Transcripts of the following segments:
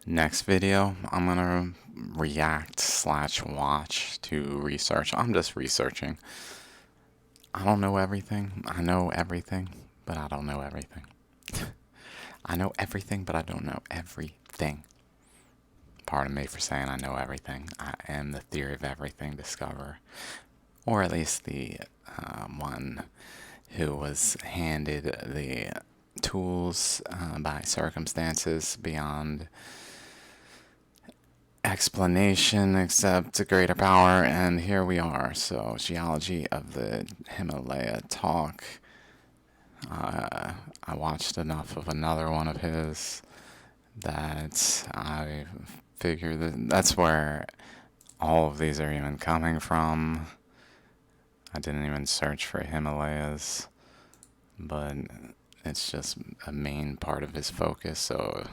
Next video, I'm gonna react slash watch to research. I'm just researching. I don't know everything. I know everything, but I don't know everything. I know everything, but I don't know everything. Pardon me for saying I know everything. I am the theory of everything discoverer, or at least the one who was handed the tools by circumstances beyond explanation except a greater power, and here we are. So, Geology of the Himalaya talk. I watched enough of another one of his that I figure that that's where all of these are even coming from. I didn't even search for Himalayas, but it's just a main part of his focus, so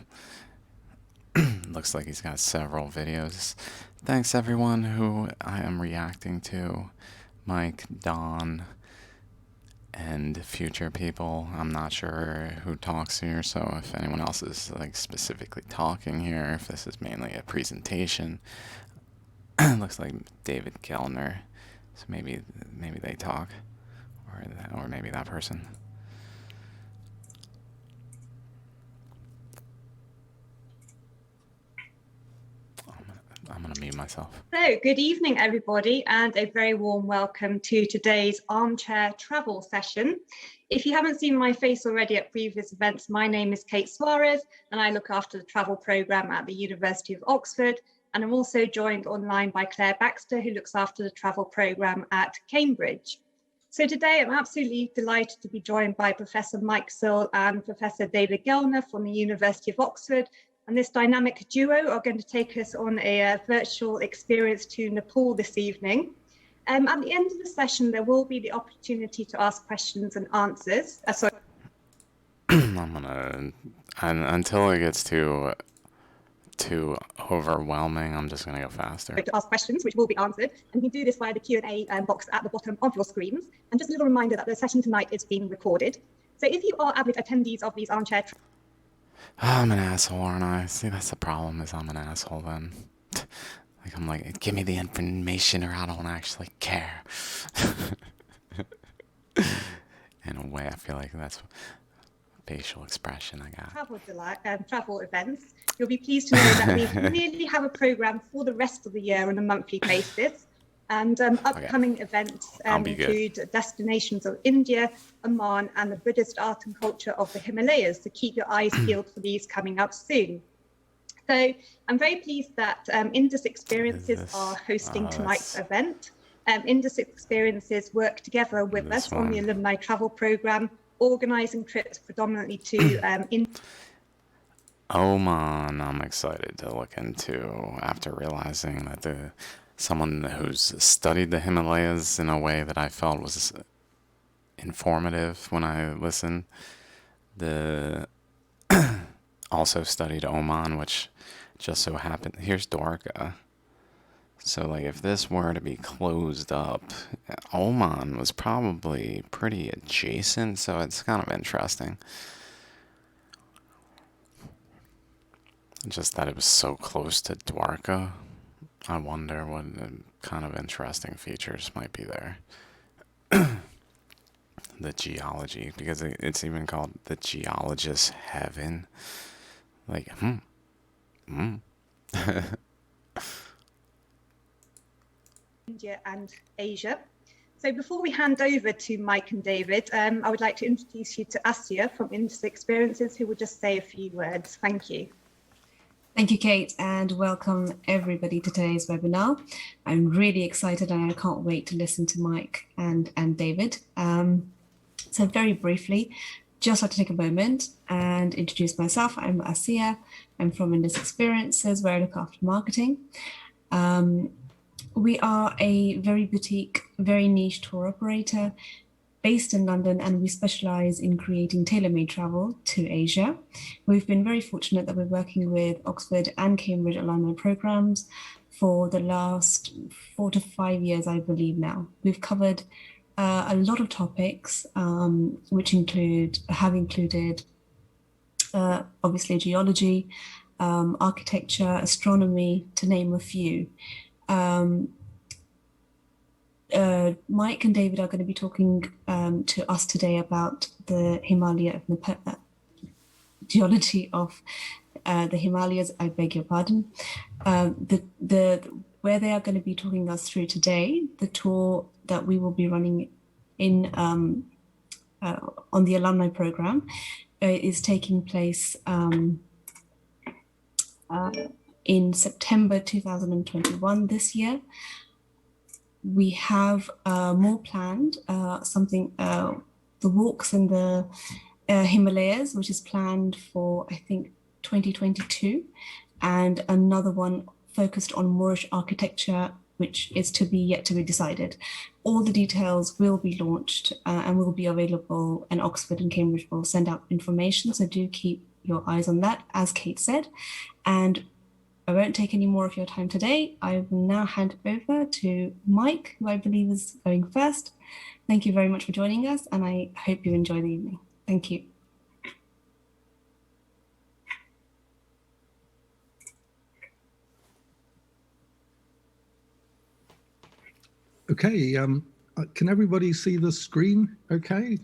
looks like he's got several videos. Thanks everyone who I am reacting to. Mike, Don, and future people. I'm not sure who talks here, so if anyone else is like specifically talking here, if this is mainly a presentation. Looks like David Gellner. So maybe they talk, or maybe that person. I'm gonna mute myself. So, good evening, everybody, and a very warm welcome to today's armchair travel session. If you haven't seen my face already at previous events, my name is Kate Suarez, and I look after the travel programme at the University of Oxford. And I'm also joined online by Claire Baxter, who looks after the travel programme at Cambridge. So today I'm absolutely delighted to be joined by Professor Mike Searle and Professor David Gellner from the University of Oxford. And this dynamic duo are going to take us on a virtual experience to Nepal this evening. At the end of the session, there will be the opportunity to ask questions and answers. I'm gonna, until it gets too overwhelming, I'm just gonna go faster. To ask questions, which will be answered, and you can do this via the Q&A box at the bottom of your screens. And just a little reminder that the session tonight is being recorded. So if you are avid attendees of these armchair I'm an asshole, aren't I? See, that's the problem, is I'm an asshole then. Like, I'm like, give me the information or I don't actually care. In a way, I feel like that's facial expression I got. Travel events, you'll be pleased to know that we really have a program for the rest of the year on a monthly basis. And upcoming events include destinations of India, Oman, and the Buddhist art and culture of the Himalayas. So keep your eyes peeled for these coming up soon. So I'm very pleased that Indus Experiences are hosting tonight's event. Indus Experiences work together with us on the alumni travel program, organising trips predominantly to Oman. I'm excited to look into after realizing that someone who's studied the Himalayas in a way that I felt was informative when I listened. Also studied Oman, which just so happened. Here's Dwarka. So, like, if this were to be closed up, Oman was probably pretty adjacent, so it's kind of interesting. Just that it was so close to Dwarka. I wonder what kind of interesting features might be there. The geology, because it's even called the geologist's heaven. Like, India and Asia. So before we hand over to Mike and David, I would like to introduce you to Asya from Indus Experiences, who will just say a few words. Thank you. Thank you, Kate, and welcome everybody to today's webinar. I'm really excited and I can't wait to listen to Mike and David. So very briefly, just like to take a moment and introduce myself. I'm Asiya. I'm from Indus Experiences, where I look after marketing. We are a very boutique, very niche tour operator based in London, and we specialize in creating tailor-made travel to Asia. We've been very fortunate that we're working with Oxford and Cambridge alumni programs for the last 4 to 5 years, I believe now. We've covered a lot of topics, which have included obviously geology, architecture, astronomy, to name a few. Mike and David are going to be talking to us today about the Himalaya of geology of the Himalayas. I beg your pardon. Where they are going to be talking us through today, the tour that we will be running in on the alumni program is taking place in September 2021 this year. We have more planned, the walks in the Himalayas, which is planned for, I think, 2022, and another one focused on Moorish architecture, which is yet to be decided. All the details will be launched and will be available, and Oxford and Cambridge will send out information, so do keep your eyes on that, as Kate said. And I won't take any more of your time today. I will now hand it over to Mike, who I believe is going first. Thank you very much for joining us, and I hope you enjoy the evening. Thank you. Okay, can everybody see the screen okay?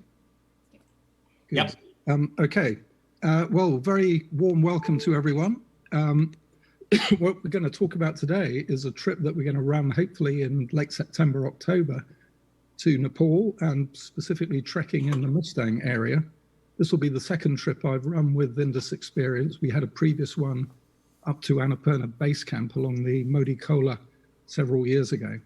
Good. Yep. Okay, well, very warm welcome to everyone. What we're going to talk about today is a trip that we're going to run hopefully in late September, October to Nepal, and specifically trekking in the Mustang area. This will be the second trip I've run with Indus Experience. We had a previous one up to Annapurna Base Camp along the Modi Kola several years ago.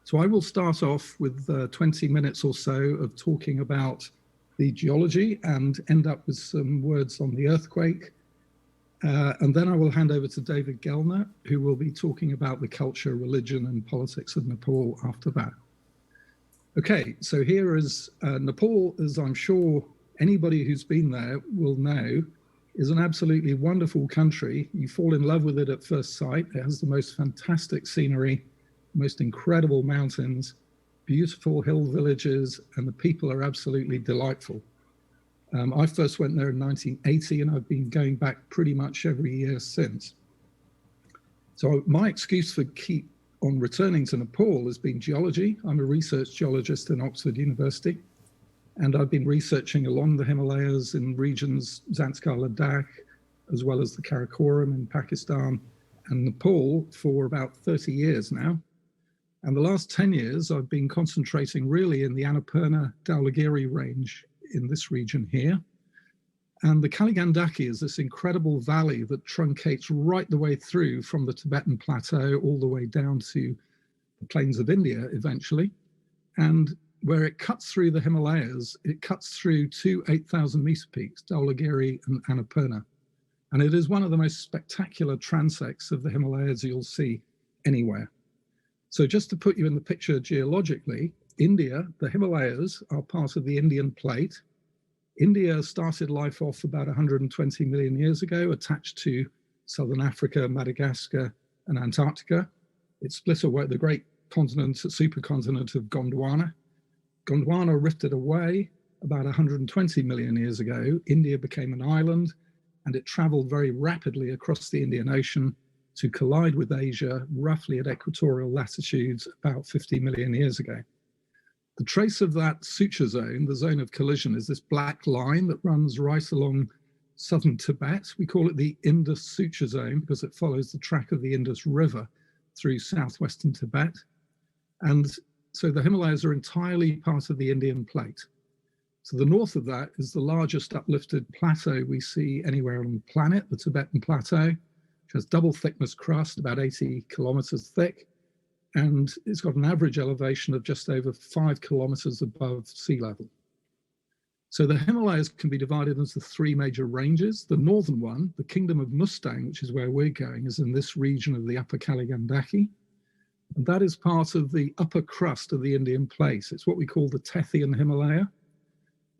So I will start off with 20 minutes or so of talking about the geology and end up with some words on the earthquake. And then I will hand over to David Gellner, who will be talking about the culture, religion, and politics of Nepal after that. Okay, so here is Nepal, as I'm sure anybody who's been there will know, is an absolutely wonderful country. You fall in love with it at first sight. It has the most fantastic scenery, most incredible mountains, beautiful hill villages, and the people are absolutely delightful. I first went there in 1980, and I've been going back pretty much every year since. So my excuse for keep on returning to Nepal has been geology. I'm a research geologist in Oxford University, and I've been researching along the Himalayas in regions Zanskar Ladakh, as well as the Karakoram in Pakistan and Nepal for about 30 years now. And the last 10 years, I've been concentrating really in the Annapurna Dhaulagiri range in this region here. And the Kaligandaki is this incredible valley that truncates right the way through from the Tibetan plateau all the way down to the plains of India eventually. And where it cuts through the Himalayas, it cuts through two 8,000 meter peaks, Dhaulagiri and Annapurna. And it is one of the most spectacular transects of the Himalayas you'll see anywhere. So just to put you in the picture geologically, India, the Himalayas are part of the Indian plate. India started life off about 120 million years ago, attached to Southern Africa, Madagascar, and Antarctica. It split away the great continent, supercontinent of Gondwana. Gondwana rifted away about 120 million years ago. India became an island, and it traveled very rapidly across the Indian Ocean to collide with Asia, roughly at equatorial latitudes about 50 million years ago. The trace of that suture zone, the zone of collision, is this black line that runs right along southern Tibet. We call it the Indus suture zone because it follows the track of the Indus River through southwestern Tibet. And so the Himalayas are entirely part of the Indian plate. To the north of that is the largest uplifted plateau we see anywhere on the planet, the Tibetan Plateau, which has double thickness crust, about 80 kilometers thick. And it's got an average elevation of just over 5 kilometers above sea level. So the Himalayas can be divided into three major ranges. The northern one, the Kingdom of Mustang, which is where we're going, is in this region of the Upper Kaligandaki. And that is part of the upper crust of the Indian plate. It's what we call the Tethyan Himalaya.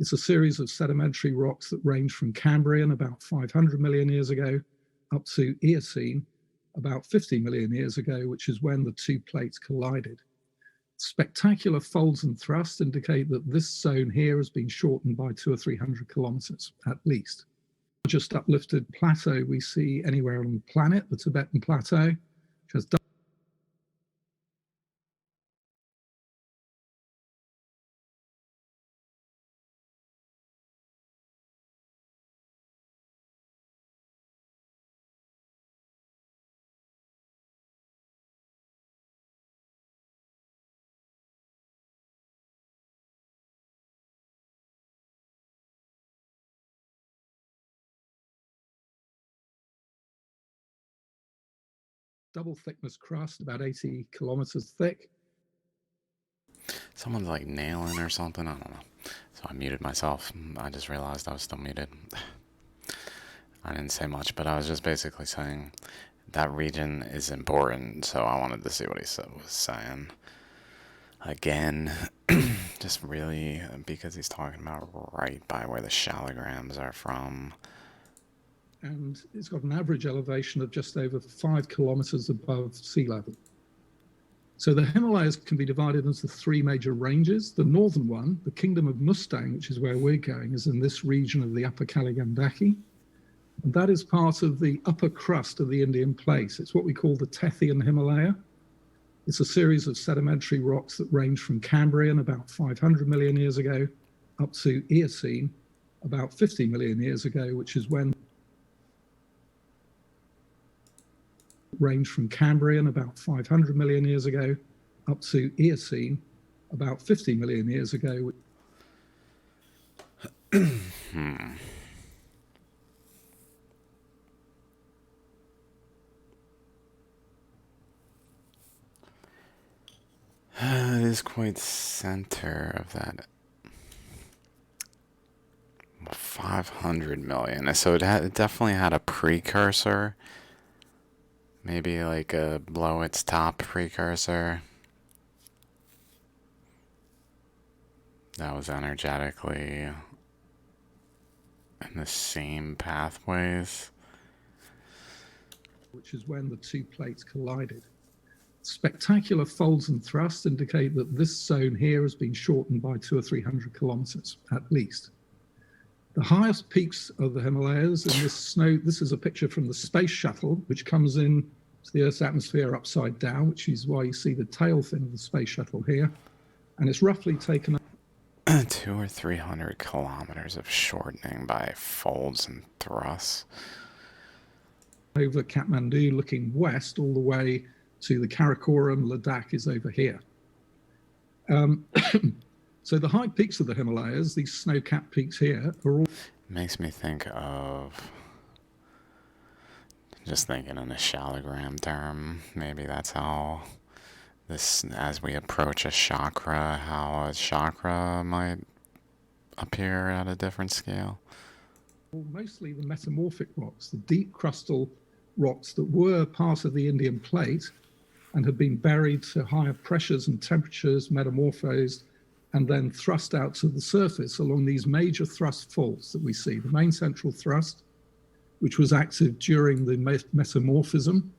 It's a series of sedimentary rocks that range from Cambrian about 500 million years ago up to Eocene about 50 million years ago, which is when the two plates collided. Spectacular folds and thrusts indicate that this zone here has been shortened by 200 or 300 kilometers at least. largest uplifted plateau we see anywhere on the planet, the Tibetan Plateau, which has double thickness crust, about 80 kilometers thick. Someone's like nailing or something. I don't know. So I muted myself. I just realized I was still muted. I didn't say much, but I was just basically saying that region is important. So I wanted to see what he was saying. Again, just really because he's talking about right by where the shallograms are from. And it's got an average elevation of just over 5 kilometers above sea level. So the Himalayas can be divided into 3 major ranges. The northern one, the Kingdom of Mustang, which is where we're going, is in this region of the Upper Kaligandaki. And that is part of the upper crust of the Indian plate. It's what we call the Tethyan Himalaya. It's a series of sedimentary rocks that range from Cambrian about 500 million years ago up to Eocene about 50 million years ago, which is when range from Cambrian about 500 million years ago up to Eocene about 50 million years ago. It is quite center of that 500 million. So it definitely had a precursor. Maybe like a below its top precursor. That was energetically in the same pathways. Which is when the 2 plates collided. Spectacular folds and thrusts indicate that this zone here has been shortened by 200 or 300 kilometers at least. The highest peaks of the Himalayas in this snow, this is a picture from the space shuttle, which comes in to the Earth's atmosphere upside down, which is why you see the tail fin of the space shuttle here. And it's roughly taken 200 or 300 kilometers of shortening by folds and thrusts. Over Kathmandu, looking west all the way to the Karakoram. Ladakh is over here. So the high peaks of the Himalayas, these snow-capped peaks here, are all... Makes me think of, just thinking in a shallogram term, maybe that's how this, as we approach a chakra, how a chakra might appear at a different scale. Mostly the metamorphic rocks, the deep crustal rocks that were part of the Indian plate and have been buried to higher pressures and temperatures, metamorphosed, and then thrust out to the surface along these major thrust faults that we see. The main central thrust, which was active during the metamorphism,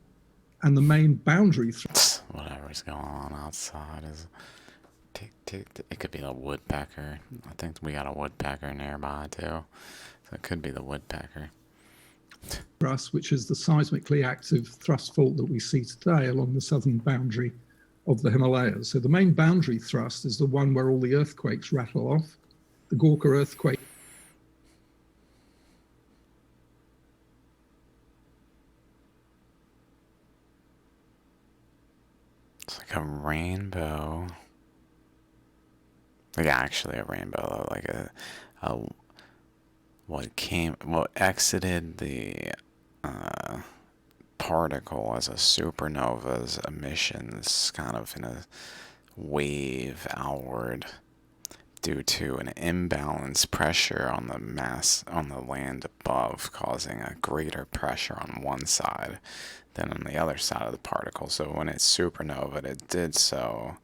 and the main boundary thrust. Whatever's going on outside is... It could be the woodpecker. I think we got a woodpecker nearby too. So it could be the woodpecker. Thrust, which is the seismically active thrust fault that we see today along the southern boundary of the Himalayas. So the main boundary thrust is the one where all the earthquakes rattle off. The Gorka Earthquake. It's like a rainbow. Like actually a rainbow, like what exited the particle as a supernova's emissions kind of in a wave outward due to an imbalanced pressure on the mass on the land above, causing a greater pressure on one side than on the other side of the particle. So when it supernovaed, it did so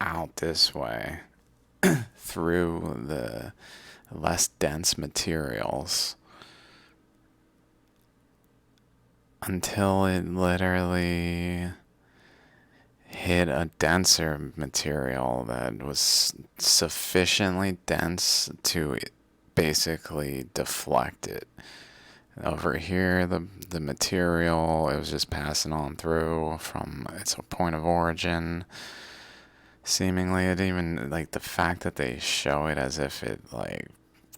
out this way through the less dense materials until it literally hit a denser material that was sufficiently dense to basically deflect it Over here, the material, it was just passing on through from its point of origin. Seemingly, it even, like, the fact that they show it as if it, like,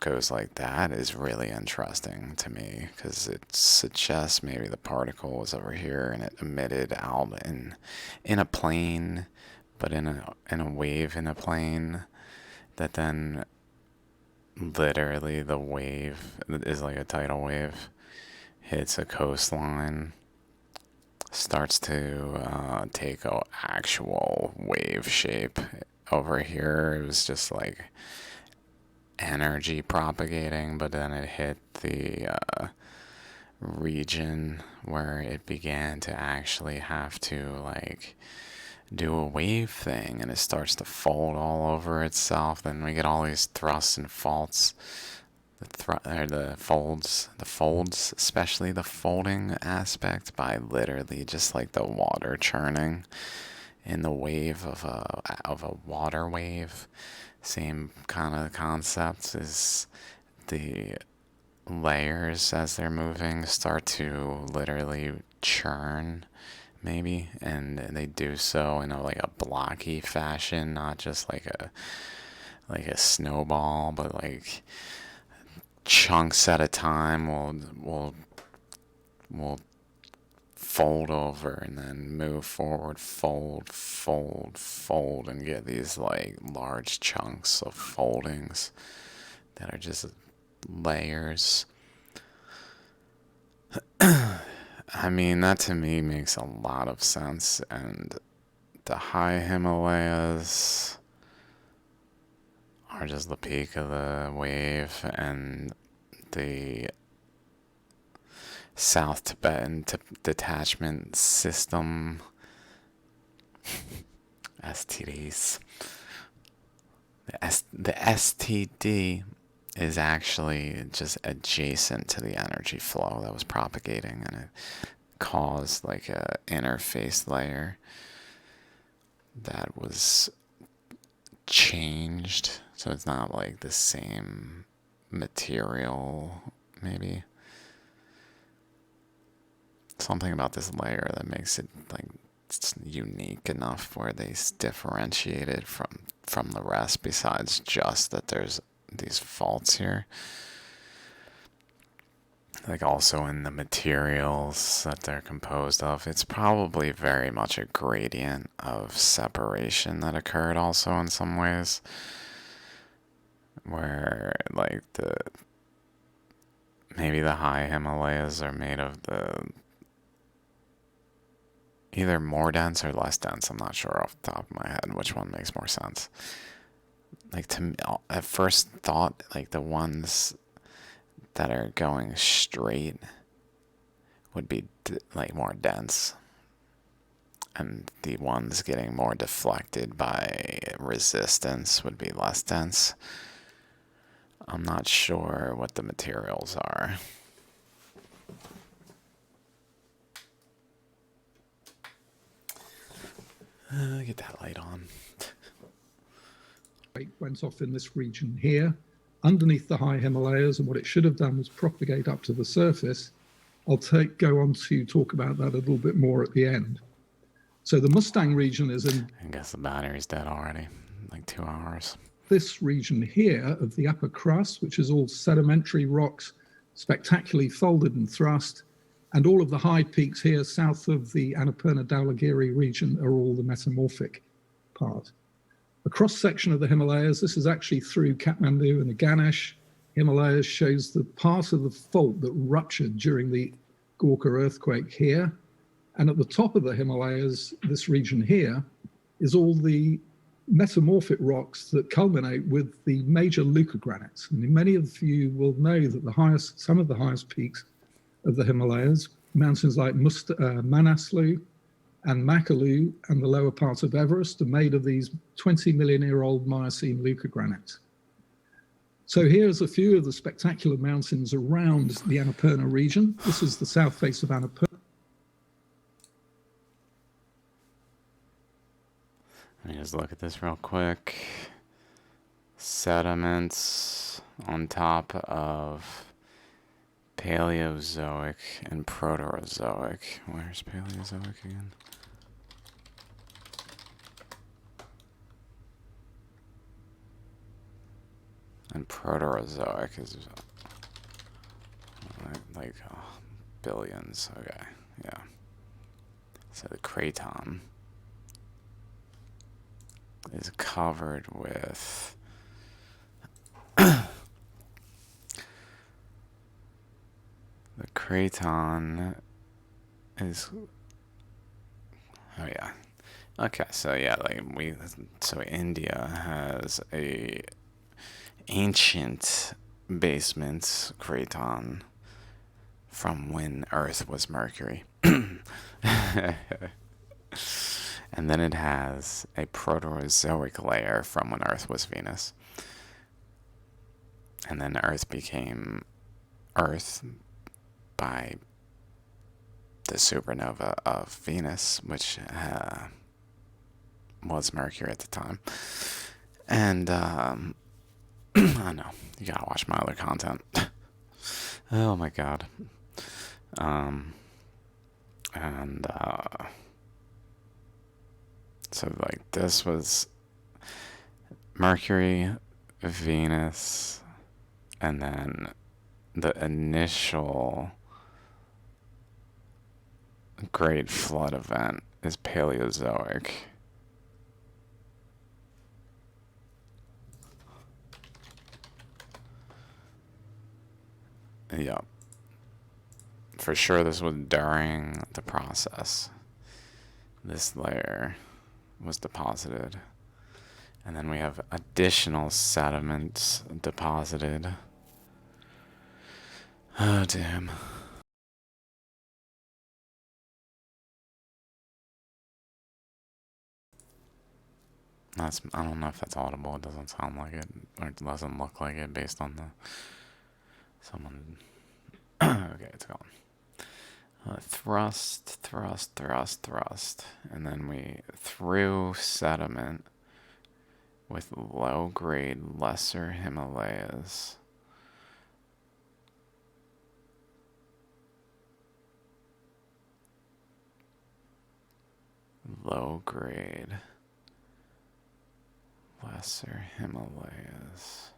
goes like that is really interesting to me, because it suggests maybe the particle was over here and it emitted out in a plane, but in a wave in a plane, that then literally the wave is like a tidal wave, hits a coastline, starts to take a actual wave shape. Over here, it was just like energy propagating, but then it hit the region where it began to actually have to, like, do a wave thing, and it starts to fold all over itself. Then we get all these thrusts and faults, the folds, especially the folding aspect, by literally just like the water churning in the wave of a water wave. Same kind of concept, is the layers as they're moving start to literally churn, maybe, and they do so in like a blocky fashion, not just like a snowball, but like chunks at a time will fold over and then move forward, fold, and get these like large chunks of foldings that are just layers. I mean, that to me makes a lot of sense, and the high Himalayas are just the peak of the wave, and the South Tibetan Detachment System, STDs. The STD is actually just adjacent to the energy flow that was propagating, and it caused like a interface layer that was changed, so it's not like the same material, maybe. Something about this layer that makes it like it's unique enough where they differentiate it from the rest, besides just that there's these faults here. Like also in the materials that they're composed of, it's probably very much a gradient of separation that occurred also in some ways, where like maybe the high Himalayas are made of the either more dense or less dense. I'm not sure off the top of my head which one makes more sense. Like, to me, at first thought, like the ones that are going straight would be like more dense, and the ones getting more deflected by resistance would be less dense. I'm not sure what the materials are. Get that light on. It went off in this region here, underneath the high Himalayas, and what it should have done was propagate up to the surface. I'll go on to talk about that a little bit more at the end. So the Mustang region is in... I guess the battery's dead already, like 2 hours. This region here of the upper crust, which is all sedimentary rocks, spectacularly folded and thrust, and all of the high peaks here south of the Annapurna region are all the metamorphic part. A cross-section of the Himalayas, this is actually through Kathmandu and the Ganesh Himalayas, shows the part of the fault that ruptured during the Gorka earthquake here. And at the top of the Himalayas, this region here, is all the metamorphic rocks that culminate with the major leucogranites. And many of you will know that some of the highest peaks of the Himalayas, mountains like Manaslu and Makalu and the lower part of Everest, are made of these 20-million-year-old Miocene leucogranites. So here's a few of the spectacular mountains around the Annapurna region. This is the south face of Annapurna. Let me just look at this real quick. Sediments on top of Paleozoic and Proterozoic. Where's Paleozoic again? And Proterozoic is like billions. Okay, yeah. So the craton is covered with the craton is, oh yeah. Okay, so yeah, like so India has a ancient basement craton from when Earth was Mercury. And then it has a Proterozoic layer from when Earth was Venus. And then Earth became Earth by the supernova of Venus, which was Mercury at the time. And I know, you gotta watch my other content. Oh my god. So like this was Mercury, Venus, and then the initial Great Flood event is Paleozoic. Yep. For sure this was during the process. This layer was deposited. And then we have additional sediments deposited. Oh, damn. I don't know if that's audible. It doesn't sound like it, or it doesn't look like it based on the someone. Okay, it's gone. Thrust, and then we threw sediment with low-grade, lesser Himalayas. Low-grade, lesser Himalayas.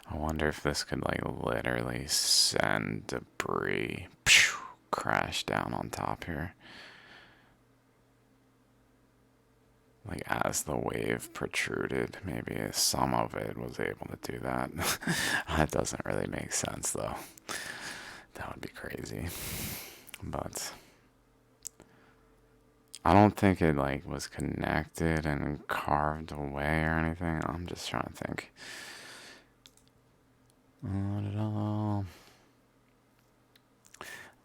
I wonder if this could like literally send debris crash down on top here. Like as the wave protruded, maybe some of it was able to do that. That doesn't really make sense though. That would be crazy. But I don't think it like was connected and carved away or anything. I'm just trying to think. Not at all.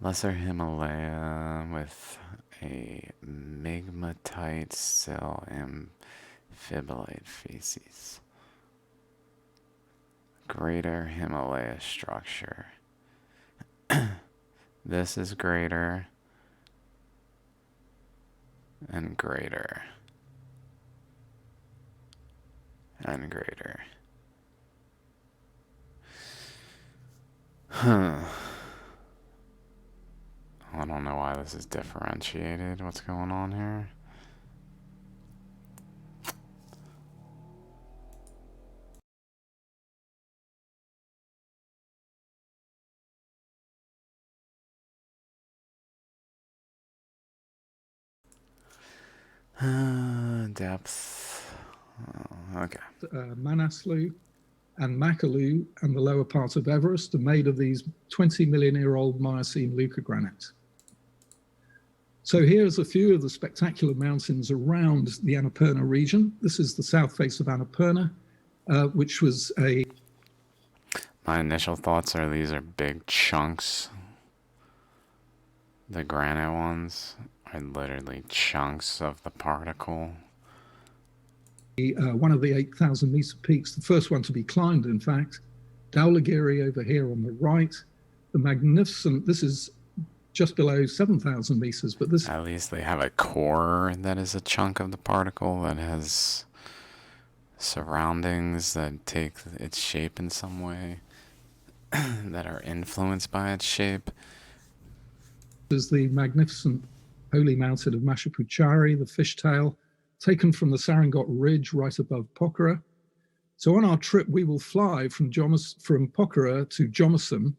Lesser Himalaya with a migmatite cell amphibolite feces. Greater Himalaya structure. This is greater and greater and greater. Huh. I don't know why this is differentiated. What's going on here? Depth. Oh, okay. Manaslu and Makalu and the lower part of Everest are made of these 20 million year old Miocene leucogranite. So here's a few of the spectacular mountains around the Annapurna region. This is the south face of Annapurna, which was a... My initial thoughts are these are big chunks. The granite ones are literally chunks of the particle. One of the 8,000 meter peaks, the first one to be climbed, in fact. Dhaulagiri over here on the right. The magnificent, this is just below 7,000 meters. But this, At least they have a core that is a chunk of the particle that has surroundings that take its shape in some way, that are influenced by its shape. is the magnificent holy mountain of Mashapuchari, the fishtail, taken from the Sarangot Ridge right above Pokhara. So on our trip, we will fly from Pokhara to Jomasam,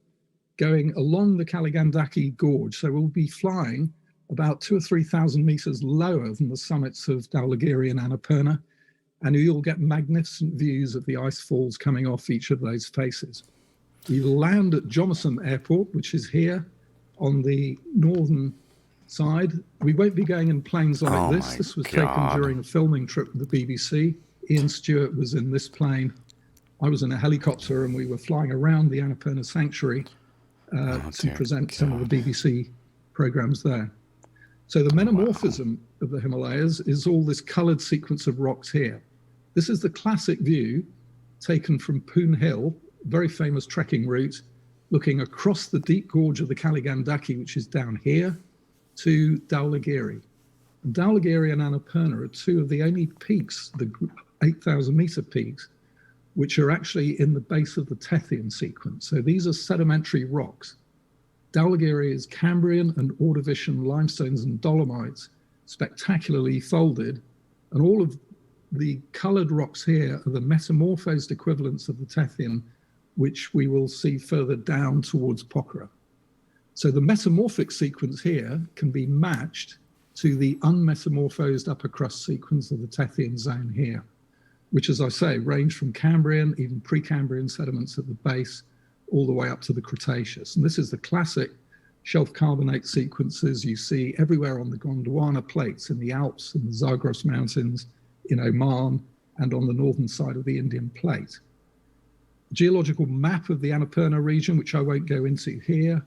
going along the Kaligandaki Gorge. So we'll be flying about 2,000 or 3,000 meters lower than the summits of Dhaulagiri and Annapurna, and you'll get magnificent views of the ice falls coming off each of those faces. We land at Jomasam Airport, which is here on the northern side. We won't be going in planes like this. This was taken during a filming trip with the BBC. Ian Stewart was in this plane. I was in a helicopter, and we were flying around the Annapurna Sanctuary to present some of the BBC programs there. So the metamorphism of the Himalayas is all this colored sequence of rocks here. This is the classic view taken from Poon Hill, very famous trekking route, looking across the deep gorge of the Kaligandaki, which is down here, to Dhaulagiri. And Dhaulagiri and Annapurna are two of the only peaks, the 8,000 meter peaks, which are actually in the base of the Tethyan sequence. So these are sedimentary rocks. Dhaulagiri is Cambrian and Ordovician limestones and dolomites, spectacularly folded, and all of the colored rocks here are the metamorphosed equivalents of the Tethyan, which we will see further down towards Pokhara. So the metamorphic sequence here can be matched to the unmetamorphosed upper crust sequence of the Tethyan zone here, which, as I say, range from Cambrian, even Precambrian sediments at the base, all the way up to the Cretaceous. And this is the classic shelf carbonate sequences you see everywhere on the Gondwana plates, in the Alps, in the Zagros Mountains, in Oman, and on the northern side of the Indian plate. A geological map of the Annapurna region, which I won't go into here.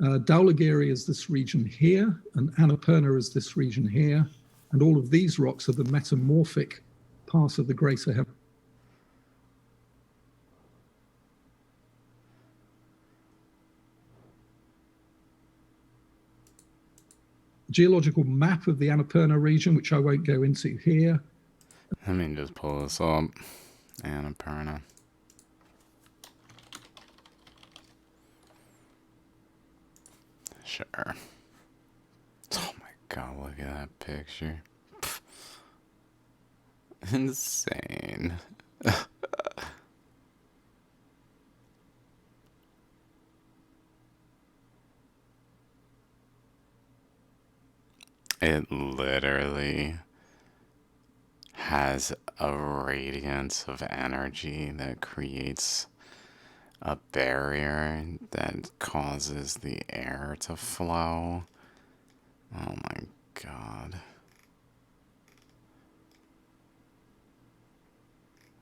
Dhaulagiri is this region here, and Annapurna is this region here. And all of these rocks are the metamorphic part of the greater Himalaya. Geological map of the Annapurna region, which I won't go into here. Let me just pull this up. Annapurna. Sure. Oh my god, look at that picture. Pfft. Insane. It literally has a radiance of energy that creates a barrier that causes the air to flow. Oh my god.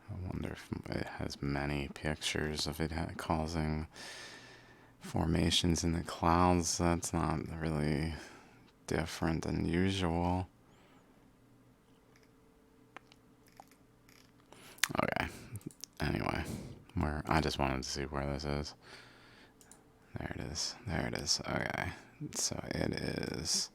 I wonder if it has many pictures of it causing formations in the clouds. That's not really different than usual. Okay. Anyway, I just wanted to see where this is. There it is. There it is. Okay. So it is.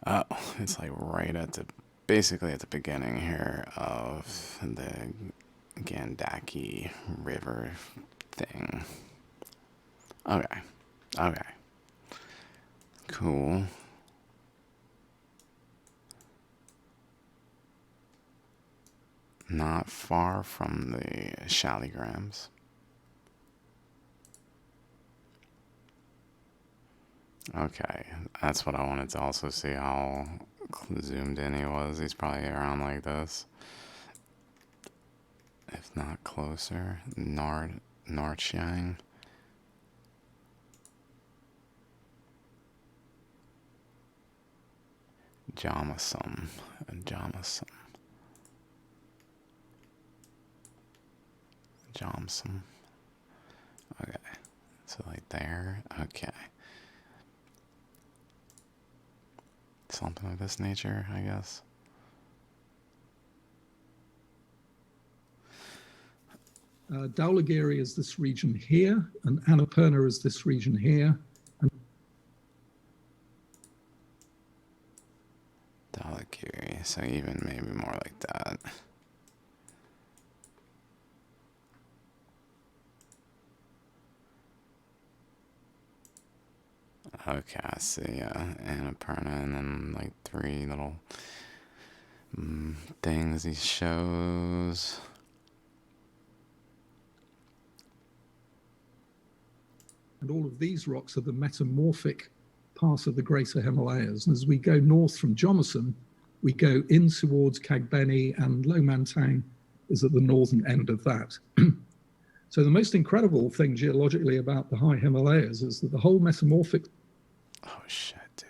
Oh, it's like right at the, basically at the beginning here of the Gandaki River thing. Okay. Okay. Cool. Not far from the Shaligrams. Okay, that's what I wanted to also see how zoomed in he was. He's probably around like this. If not closer. Norchiang. Jamasum. Jomsum. Okay. So like there. Okay. Something of this nature, I guess. Dhaulagiri is this region here, and Annapurna is this region here. And Dhaulagiri, so even maybe more like that. Okay, I see, Annapurna, and then like three little things he shows. And all of these rocks are the metamorphic part of the Greater Himalayas. And as we go north from Jomasan, we go in towards Kagbani, and Lomantang is at the northern end of that. So the most incredible thing geologically about the high Himalayas is that the whole metamorphic... Oh, shit, dude.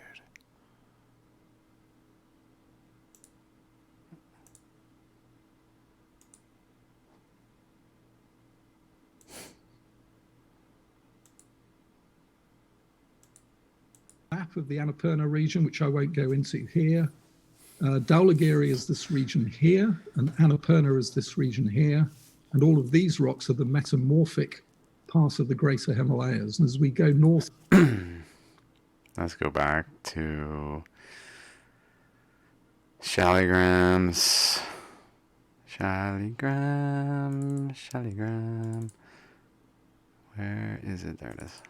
Map of the Annapurna region, which I won't go into here. Dhaulagiri is this region here, and Annapurna is this region here. And all of these rocks are the metamorphic part of the Greater Himalayas. And as we go north... Let's go back to Shalligrams. Shalligram. Where is it? There it is.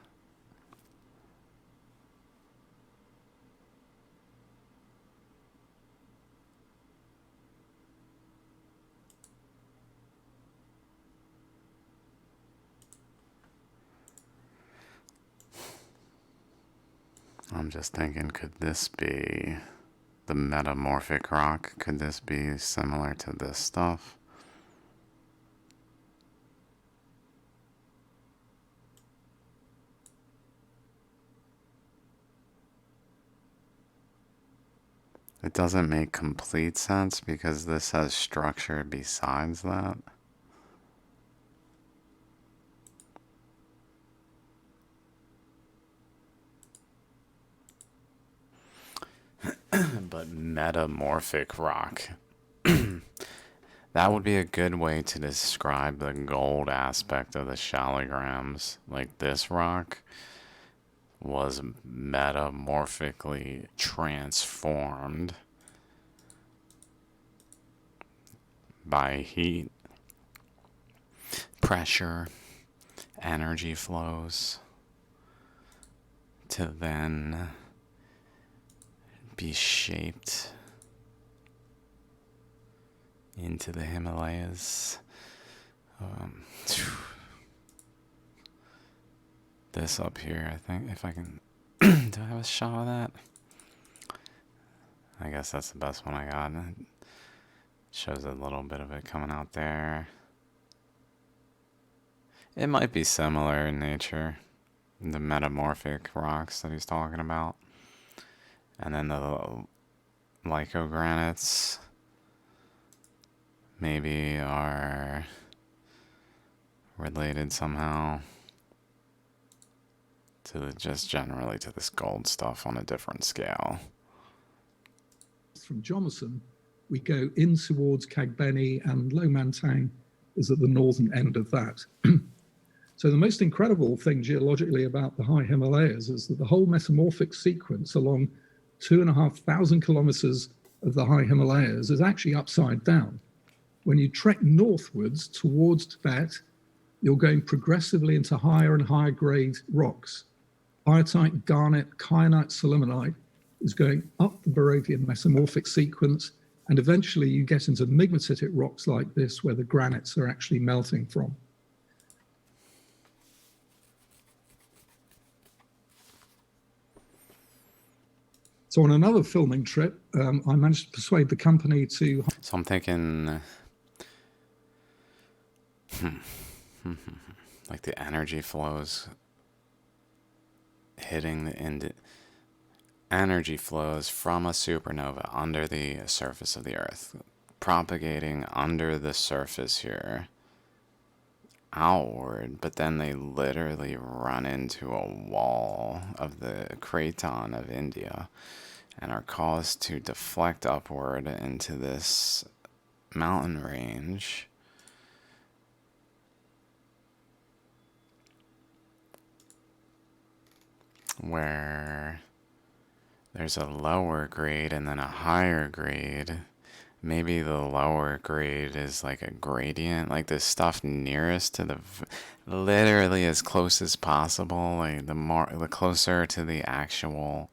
I'm just thinking, could this be the metamorphic rock? Could this be similar to this stuff? It doesn't make complete sense because this has structure besides that. But metamorphic rock. That would be a good way to describe the gold aspect of the Shalligrams. Like, this rock was metamorphically transformed by heat, pressure, energy flows to then be shaped into the Himalayas. This up here, I think, if I can... Do I have a shot of that? I guess that's the best one I got. It shows a little bit of it coming out there. It might be similar in nature, the metamorphic rocks that he's talking about. And then the lycogranites maybe are related somehow to just generally to this gold stuff on a different scale. From Jomasan, we go in towards Kagbani, and Lomantang is at the northern end of that. So the most incredible thing geologically about the high Himalayas is that the whole metamorphic sequence along 2,500 kilometers of the high Himalayas is actually upside down. When you trek northwards towards Tibet, you're going progressively into higher and higher grade rocks. Biotite, garnet, kyanite, sillimanite is going up the Barrovian metamorphic sequence, and eventually you get into migmatitic rocks like this where the granites are actually melting from. So on another filming trip, I managed to persuade the company to... So I'm thinking... like the energy flows hitting the end. Energy flows from a supernova under the surface of the Earth, propagating under the surface here outward, but then they literally run into a wall of the craton of India and are caused to deflect upward into this mountain range where there's a lower grade and then a higher grade. Maybe the lower grade is like a gradient, like the stuff nearest to the, literally as close as possible, like the closer to the actual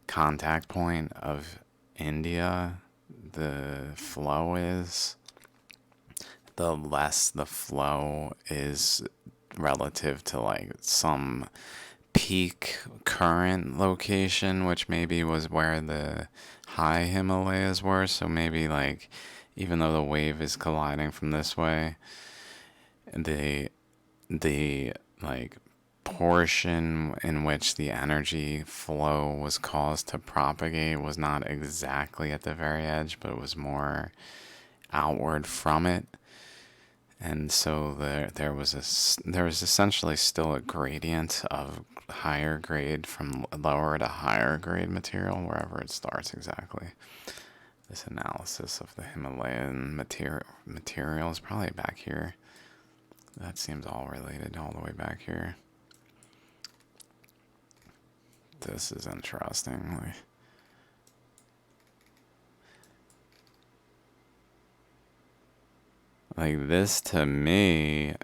contact point of India the flow is, the less the flow is relative to like some peak current location, which maybe was where the high Himalayas were. So maybe like, even though the wave is colliding from this way, the like portion in which the energy flow was caused to propagate was not exactly at the very edge, but it was more outward from it. And so there was essentially still a gradient of higher grade from lower to higher grade material wherever it starts exactly. This analysis of the Himalayan material is probably back here. That seems all related all the way back here. This is interesting. Like this to me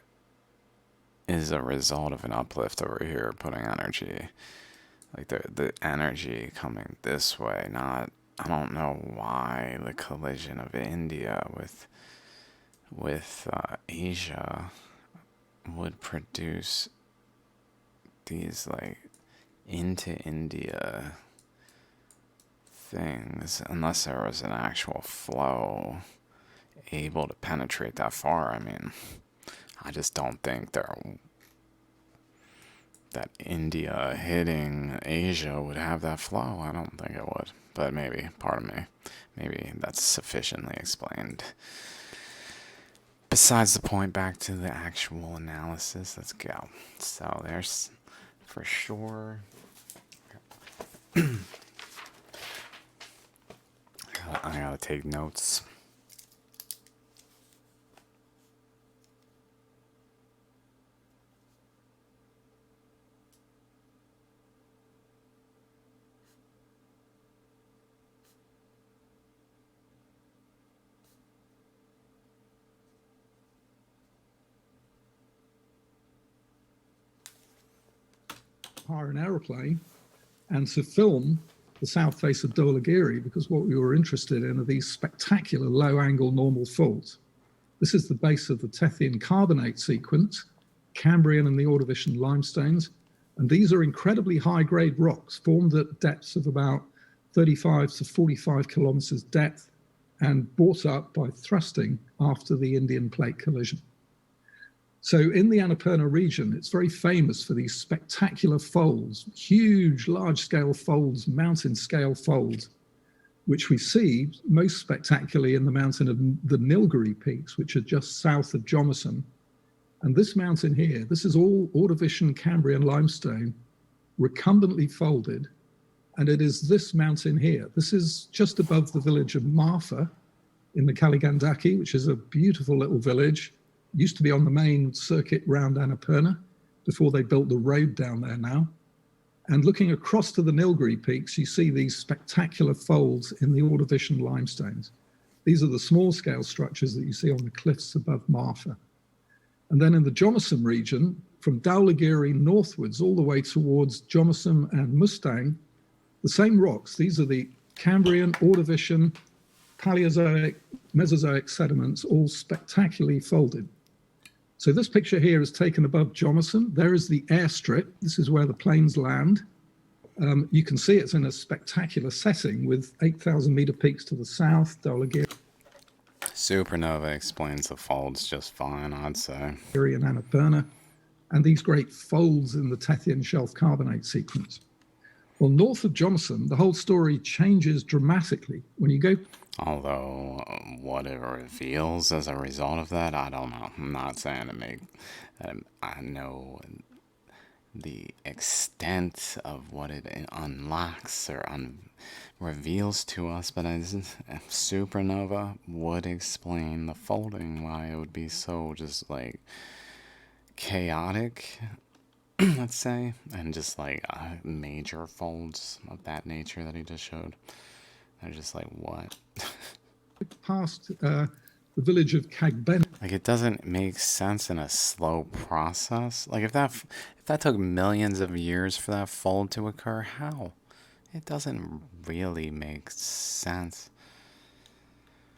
is a result of an uplift over here putting energy. Like the energy coming this way, not, I don't know why the collision of India with Asia would produce these like into India things, unless there was an actual flow able to penetrate that far. I mean, I just don't think that India hitting Asia would have that flow. I don't think it would, but maybe, pardon me, maybe that's sufficiently explained. Besides the point, back to the actual analysis. Let's go. So there's for sure. I gotta take notes. Hire an aeroplane and to film the south face of Dholagiri, because what we were interested in are these spectacular low angle normal faults. This is the base of the Tethyan carbonate sequence, Cambrian and the Ordovician limestones. And these are incredibly high grade rocks formed at depths of about 35 to 45 kilometers depth and brought up by thrusting after the Indian plate collision. So in the Annapurna region, it's very famous for these spectacular folds, huge, large-scale folds, mountain-scale folds, which we see most spectacularly in the mountain of the Nilgiri peaks, which are just south of Jomasun. And this mountain here, this is all Ordovician Cambrian limestone, recumbently folded. And it is this mountain here. This is just above the village of Marfa in the Kaligandaki, which is a beautiful little village. Used to be on the main circuit round Annapurna before they built the road down there now. And looking across to the Nilgiri peaks, you see these spectacular folds in the Ordovician limestones. These are the small scale structures that you see on the cliffs above Marfa. And then in the Jomasun region, from Dholagiri northwards all the way towards Jomasun and Mustang, the same rocks, these are the Cambrian, Ordovician, Paleozoic, Mesozoic sediments, all spectacularly folded. So this picture here is taken above Jomasun. There is the airstrip. This is where the planes land. You can see it's in a spectacular setting with 8,000 meter peaks to the south, Dholagiri Supernova explains the folds just fine, I'd say. and Annapurna, and these great folds in the Tethyan shelf carbonate sequence. Well, north of Jomasun, the whole story changes dramatically. When you go Although, what it reveals as a result of that, I don't know. I'm not saying to make. I know the extent of what it unlocks or reveals to us, but supernova would explain the folding, why it would be so just like chaotic let's say, and just like major folds of that nature that he just showed. They're just like, what? Past the village of Kagbani. Like, it doesn't make sense in a slow process. Like, if that took millions of years for that fold to occur, how? It doesn't really make sense.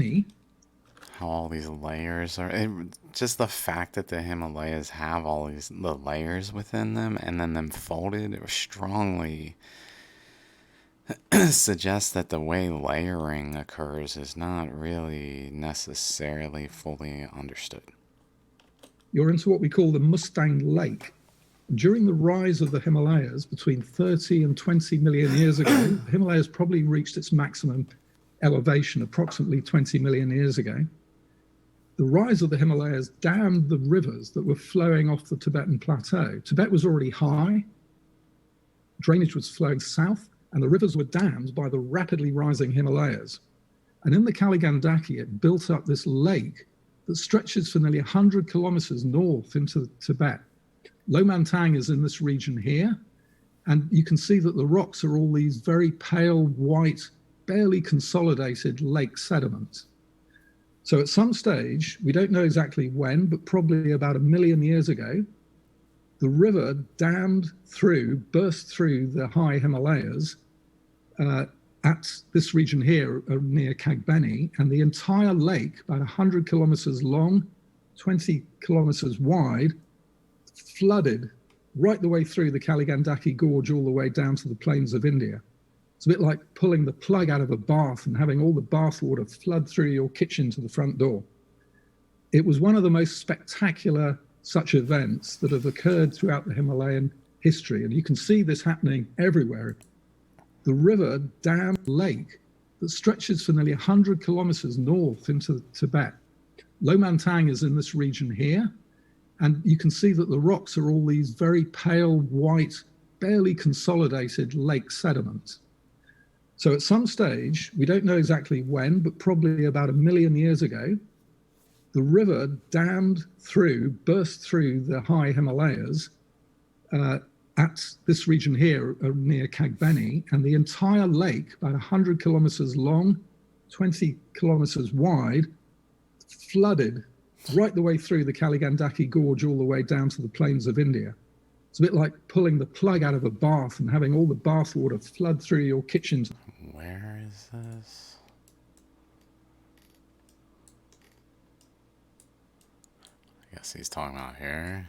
How all these layers are. Just the fact that the Himalayas have all the layers within them and then them folded strongly suggests that the way layering occurs is not really necessarily fully understood. You're into what we call the Mustang Lake. During the rise of the Himalayas between 30 and 20 million years ago, the Himalayas probably reached its maximum elevation approximately 20 million years ago. The rise of the Himalayas dammed the rivers that were flowing off the Tibetan plateau. Tibet was already high, drainage was flowing south, and the rivers were dammed by the rapidly rising Himalayas. And in the Kaligandaki, it built up this lake that stretches for nearly 100 kilometers north into Tibet. Lomantang is in this region here, and you can see that the rocks are all these very pale white, barely consolidated lake sediments. So at some stage, we don't know exactly when, but probably about 1 million years ago, the river burst through the high Himalayas at this region here near Kagbani, and the entire lake, about 100 kilometers long, 20 kilometers wide, flooded right the way through the Kaligandaki Gorge all the way down to the plains of India. It's a bit like pulling the plug out of a bath and having all the bath water flood through your kitchen to the front door. It was one of the most spectacular such events that have occurred throughout the Himalayan history, and you can see this happening everywhere. The river dammed lake that stretches for nearly 100 kilometers north into Tibet. Lomantang is in this region here, and you can see that the rocks are all these very pale white, barely consolidated lake sediments. So at some stage, we don't know exactly when, but probably about 1 million years ago, the river burst through the high Himalayas at this region here near Kagbani, and the entire lake, about 100 kilometers long, 20 kilometers wide, flooded right the way through the Kaligandaki Gorge all the way down to the plains of India. It's a bit like pulling the plug out of a bath and having all the bath water flood through your kitchen. Where is this? I guess he's talking about here.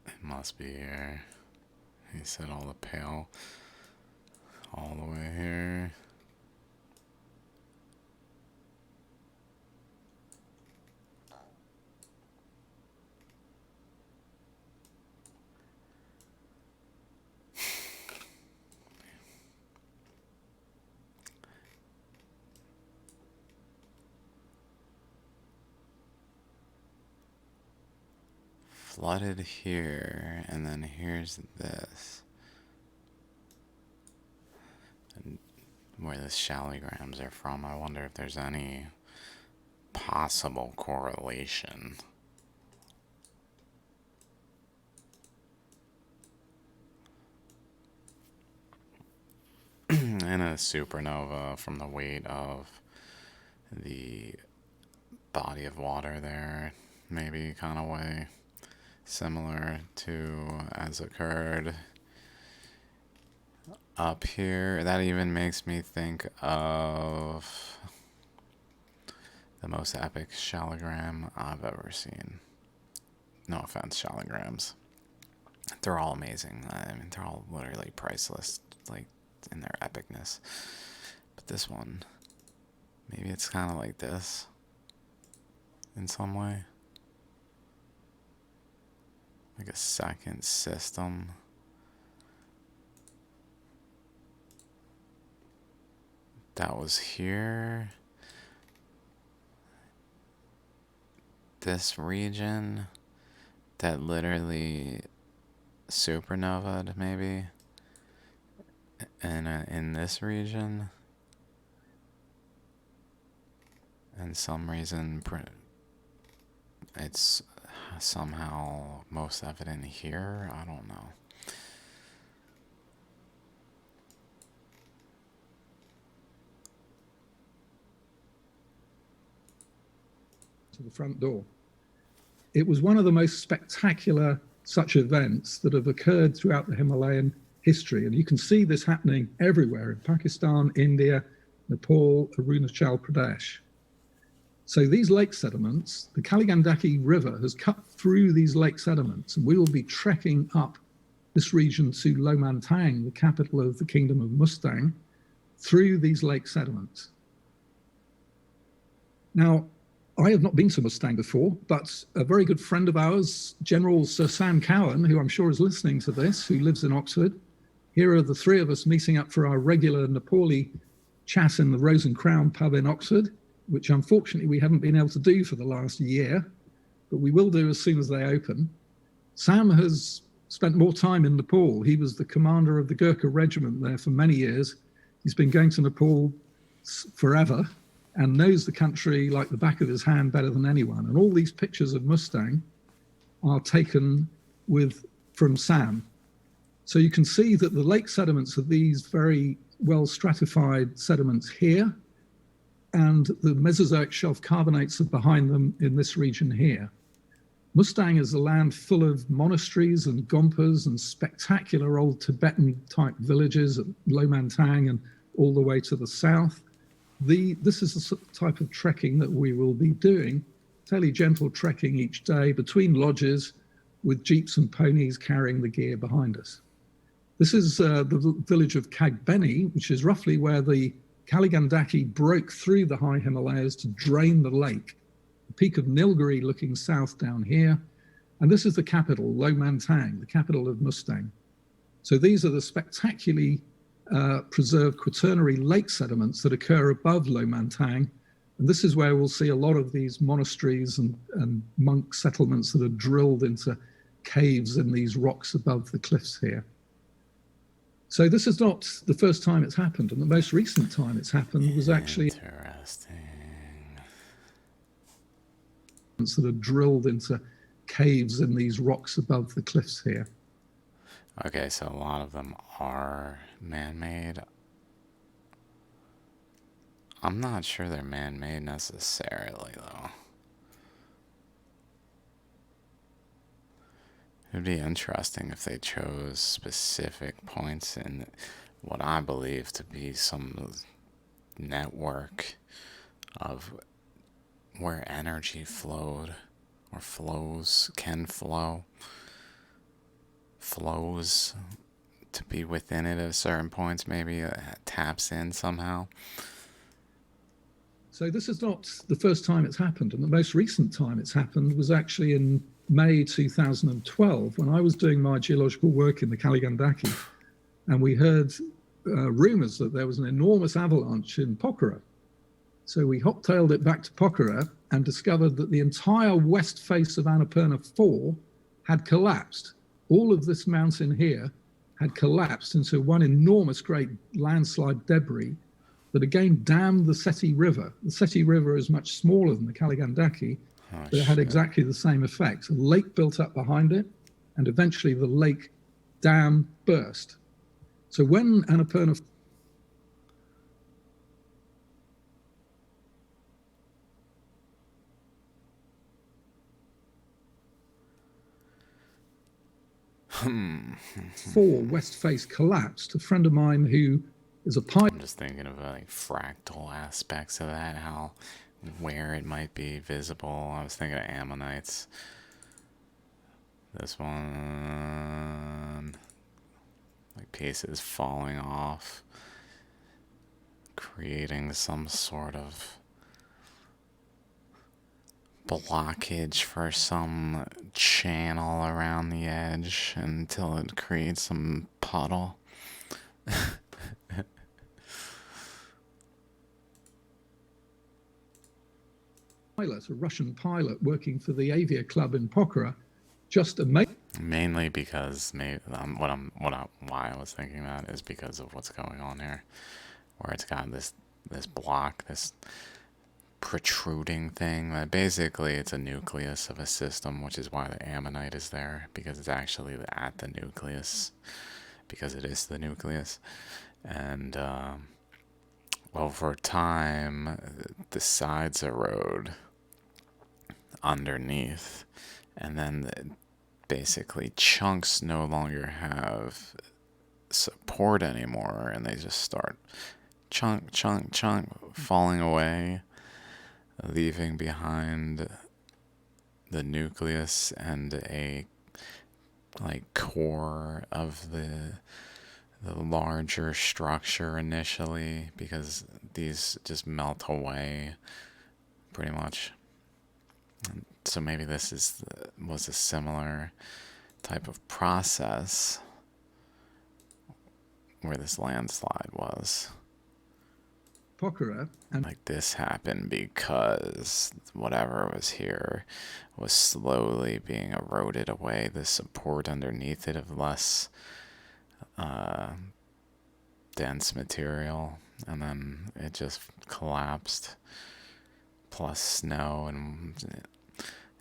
It must be here. He said all the pale all the way here. Flooded here, and then here's this. And where the shalligrams are from, I wonder if there's any possible correlation. And a supernova from the weight of the body of water there, maybe kind of way similar to as occurred up here. That even makes me think of the most epic shallogram I've ever seen. No offense, shallograms. They're all amazing. I mean, they're all literally priceless, like, in their epicness. But this one, maybe it's kind of like this in some way. Like a second system. That was here. This region that literally supernovaed maybe. And in this region. And some reason it's somehow most evident here. I don't know. To the front door. It was one of the most spectacular such events that have occurred throughout the Himalayan history. And you can see this happening everywhere in Pakistan, India, Nepal, Arunachal Pradesh. So these lake sediments, the Kaligandaki River has cut through these lake sediments, and we will be trekking up this region to Lomantang, the capital of the Kingdom of Mustang, through these lake sediments. Now, I have not been to Mustang before, but a very good friend of ours, General Sir Sam Cowan, who I'm sure is listening to this, who lives in Oxford. Here are the three of us meeting up for our regular Nepali chat in the Rose and Crown pub in Oxford, which unfortunately we haven't been able to do for the last year, but we will do as soon as they open. Sam has spent more time in Nepal. He was the commander of the Gorka Regiment there for many years. He's been going to Nepal forever and knows the country like the back of his hand better than anyone. And all these pictures of Mustang are taken from Sam. So you can see that the lake sediments are these very well stratified sediments here, and the Mesozoic shelf carbonates are behind them in this region here. Mustang is a land full of monasteries and gompas and spectacular old Tibetan type villages at Lomantang and all the way to the south. This is the type of trekking that we will be doing, fairly gentle trekking each day between lodges with jeeps and ponies carrying the gear behind us. This is the village of Kagbani, which is roughly where the Kaligandaki broke through the high Himalayas to drain the lake. The peak of Nilgiri looking south down here. And this is the capital, Lomantang, the capital of Mustang. So these are the spectacularly preserved quaternary lake sediments that occur above Lomantang. And this is where we'll see a lot of these monasteries and monk settlements that are drilled into caves in these rocks above the cliffs here. So this is not the first time it's happened, and the most recent time it's happened was actually Interesting. that are drilled into caves in these rocks above the cliffs here. Okay, so a lot of them are man-made. I'm not sure they're man-made necessarily, though. It'd be interesting if they chose specific points in what I believe to be some network of where energy flowed or can flows to be within it at certain points, maybe taps in somehow. So this is not the first time it's happened, and the most recent time it's happened was actually in May 2012 when I was doing my geological work in the Kaligandaki, and we heard rumors that there was an enormous avalanche in Pokhara. So we hot-tailed it back to Pokhara and discovered that the entire west face of Annapurna 4 had collapsed. All of this mountain here had collapsed into one enormous great landslide debris that again dammed the Seti River. The Seti River is much smaller than the Kaligandaki, but it had exactly the same effect. A lake built up behind it, and eventually the lake dam burst. So when Annapurna four west face collapsed, a friend of mine who is a pilot. I'm just thinking of like fractal aspects of that, where it might be visible. I was thinking of ammonites. This one, like pieces falling off, creating some sort of blockage for some channel around the edge until it creates some puddle. A Russian pilot working for the Avia Club in Pokhara, just mainly because why I was thinking that is because of what's going on here, where it's got this block, this protruding thing. That basically it's a nucleus of a system, which is why the ammonite is there, because it's actually at the nucleus, because it is the nucleus. And over time, the sides erode underneath, and then basically chunks no longer have support anymore, and they just start chunk falling away, leaving behind the nucleus and a core of the larger structure initially, because these just melt away pretty much. So maybe this was a similar type of process where this landslide was. Pokhara, and Like this happened because whatever was here was slowly being eroded away. The support underneath it of less dense material, and then it just collapsed. Plus snow, and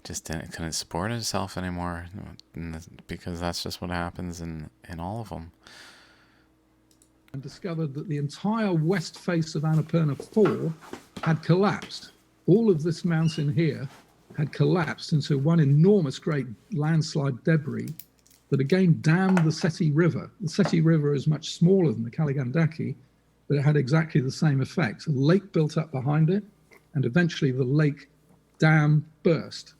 just couldn't support itself anymore, because that's just what happens in all of them. and discovered that the entire west face of Annapurna 4 had collapsed. All of this mountain here had collapsed into one enormous great landslide debris that again dammed the Seti River. The Seti River is much smaller than the Kaligandaki, but it had exactly the same effect. A lake built up behind it, and eventually the lake dam burst.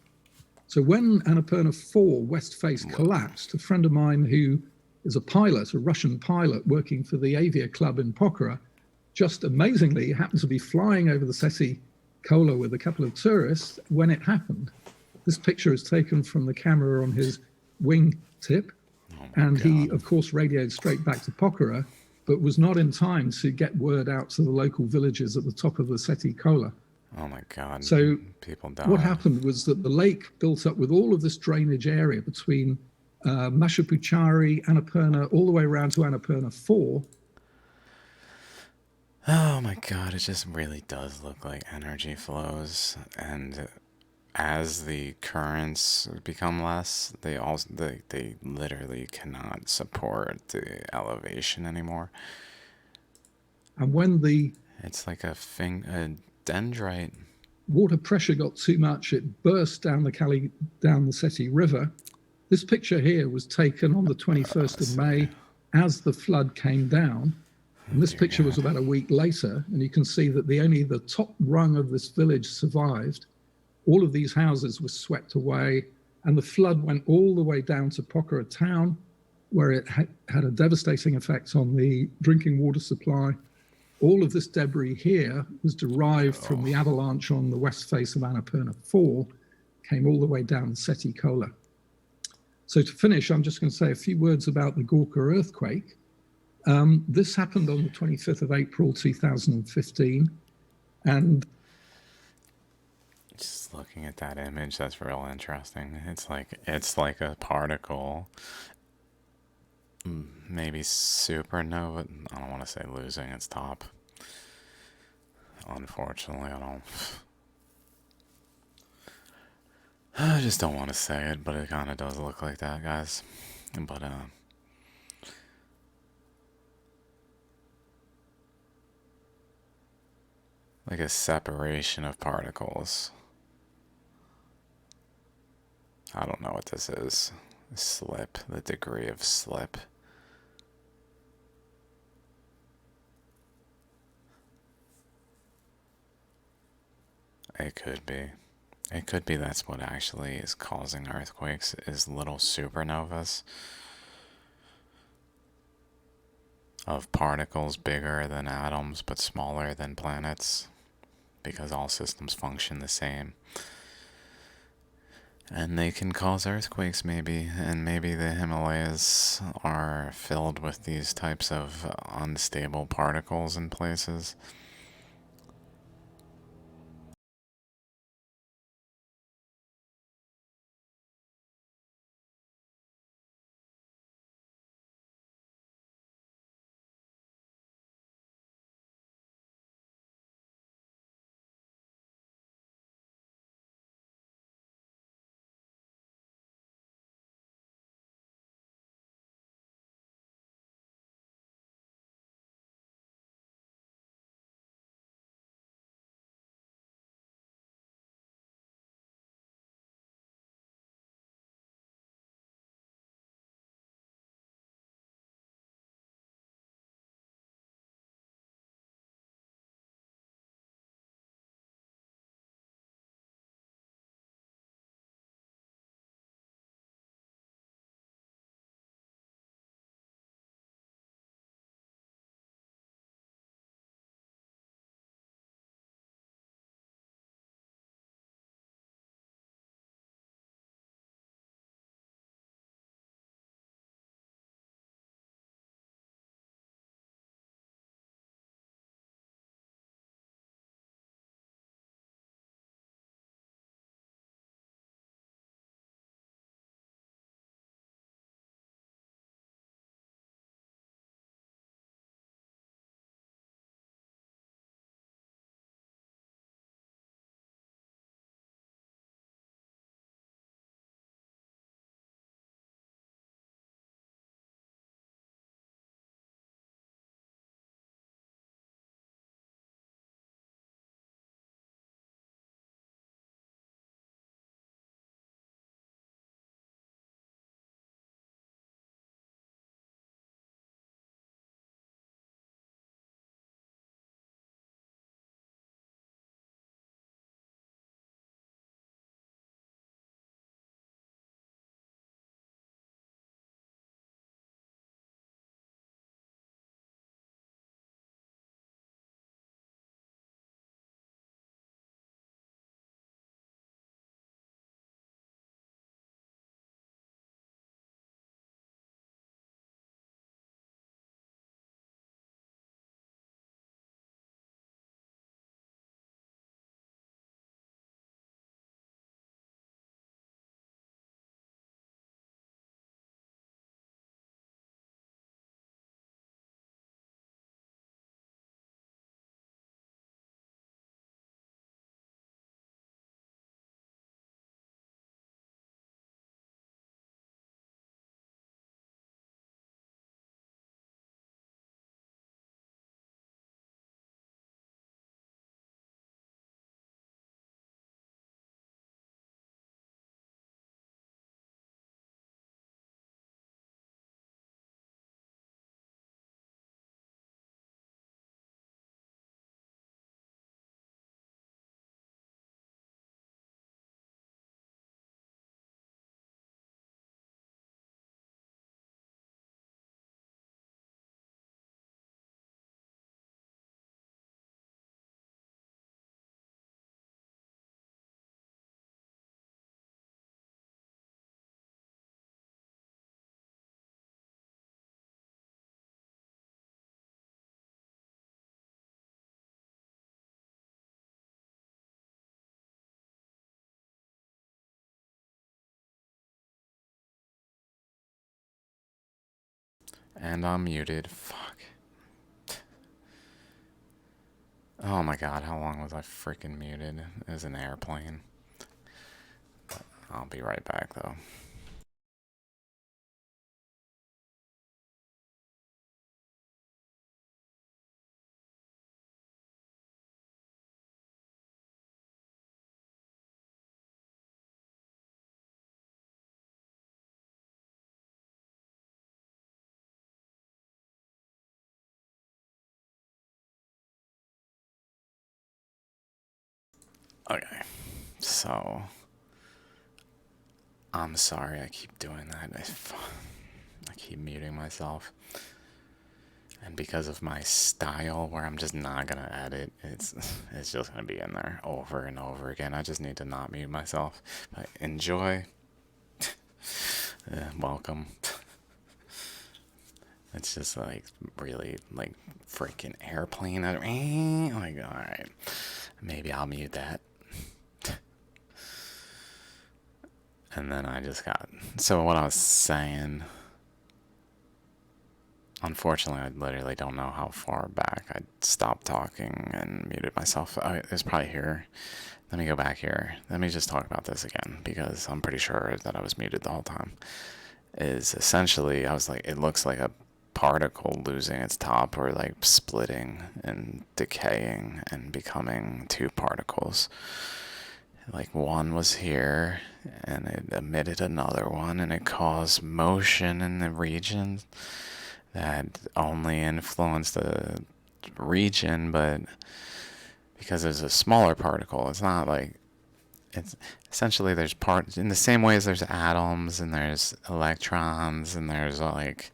So when Annapurna 4 west face collapsed, a friend of mine who is a pilot, a Russian pilot working for the Avia Club in Pokhara, just amazingly happened to be flying over the Seti Kola with a couple of tourists when it happened. This picture is taken from the camera on his wing tip, and he, of course, radioed straight back to Pokhara, but was not in time to get word out to the local villages at the top of the Seti Kola. Oh my God. So people died. what happened was that the lake built up with all of this drainage area between Mashapuchari, Annapurna, all the way around to Annapurna 4. Oh my God, it just really does look like energy flows, and as the currents become less, they literally cannot support the elevation anymore. And when the It's like a dendrite. water pressure got too much, it burst down the Seti River. This picture here was taken on the 21st of May as the flood came down. And this picture was about a week later, and you can see that only the top rung of this village survived. All of these houses were swept away, and the flood went all the way down to Pokhara town, where it had a devastating effect on the drinking water supply. All of this debris here was derived from the avalanche on the west face of Annapurna 4, came all the way down the Seti Kola. So to finish, I'm just going to say a few words about the Gorka earthquake. This happened on the 25th of April, 2015. And just looking at that image, that's real interesting. It's like a particle, maybe supernova. I don't want to say losing its top. Unfortunately, I just don't want to say it, but it kind of does look like that, guys. But like a separation of particles. I don't know what this is. Slip, the degree of slip. It could be. It could be that's what actually is causing earthquakes, is little supernovas of particles bigger than atoms but smaller than planets, because all systems function the same. And they can cause earthquakes maybe, and maybe the Himalayas are filled with these types of unstable particles in places. And I'm muted. Fuck. Oh my god, how long was I freaking muted? It was an airplane. But I'll be right back though. Okay, so I'm sorry I keep doing that. I keep muting myself. And because of my style where I'm just not gonna edit, it's just gonna be in there over and over again. I just need to not mute myself. But enjoy. Welcome. It's just like really like freaking airplane. Like, alright. Maybe I'll mute that. And then I just got. So what I was saying. Unfortunately, I literally don't know how far back I stopped talking and muted myself. It's probably here. Let me go back here. Let me just talk about this again because I'm pretty sure that I was muted the whole time. Is essentially, I was like, it looks like a particle losing its top or like splitting and decaying and becoming two particles. Like one was here and it emitted another one and it caused motion in the region that only influence the region, but because it's a smaller particle, it's not like it's essentially there's parts in the same way as there's atoms and there's electrons and there's like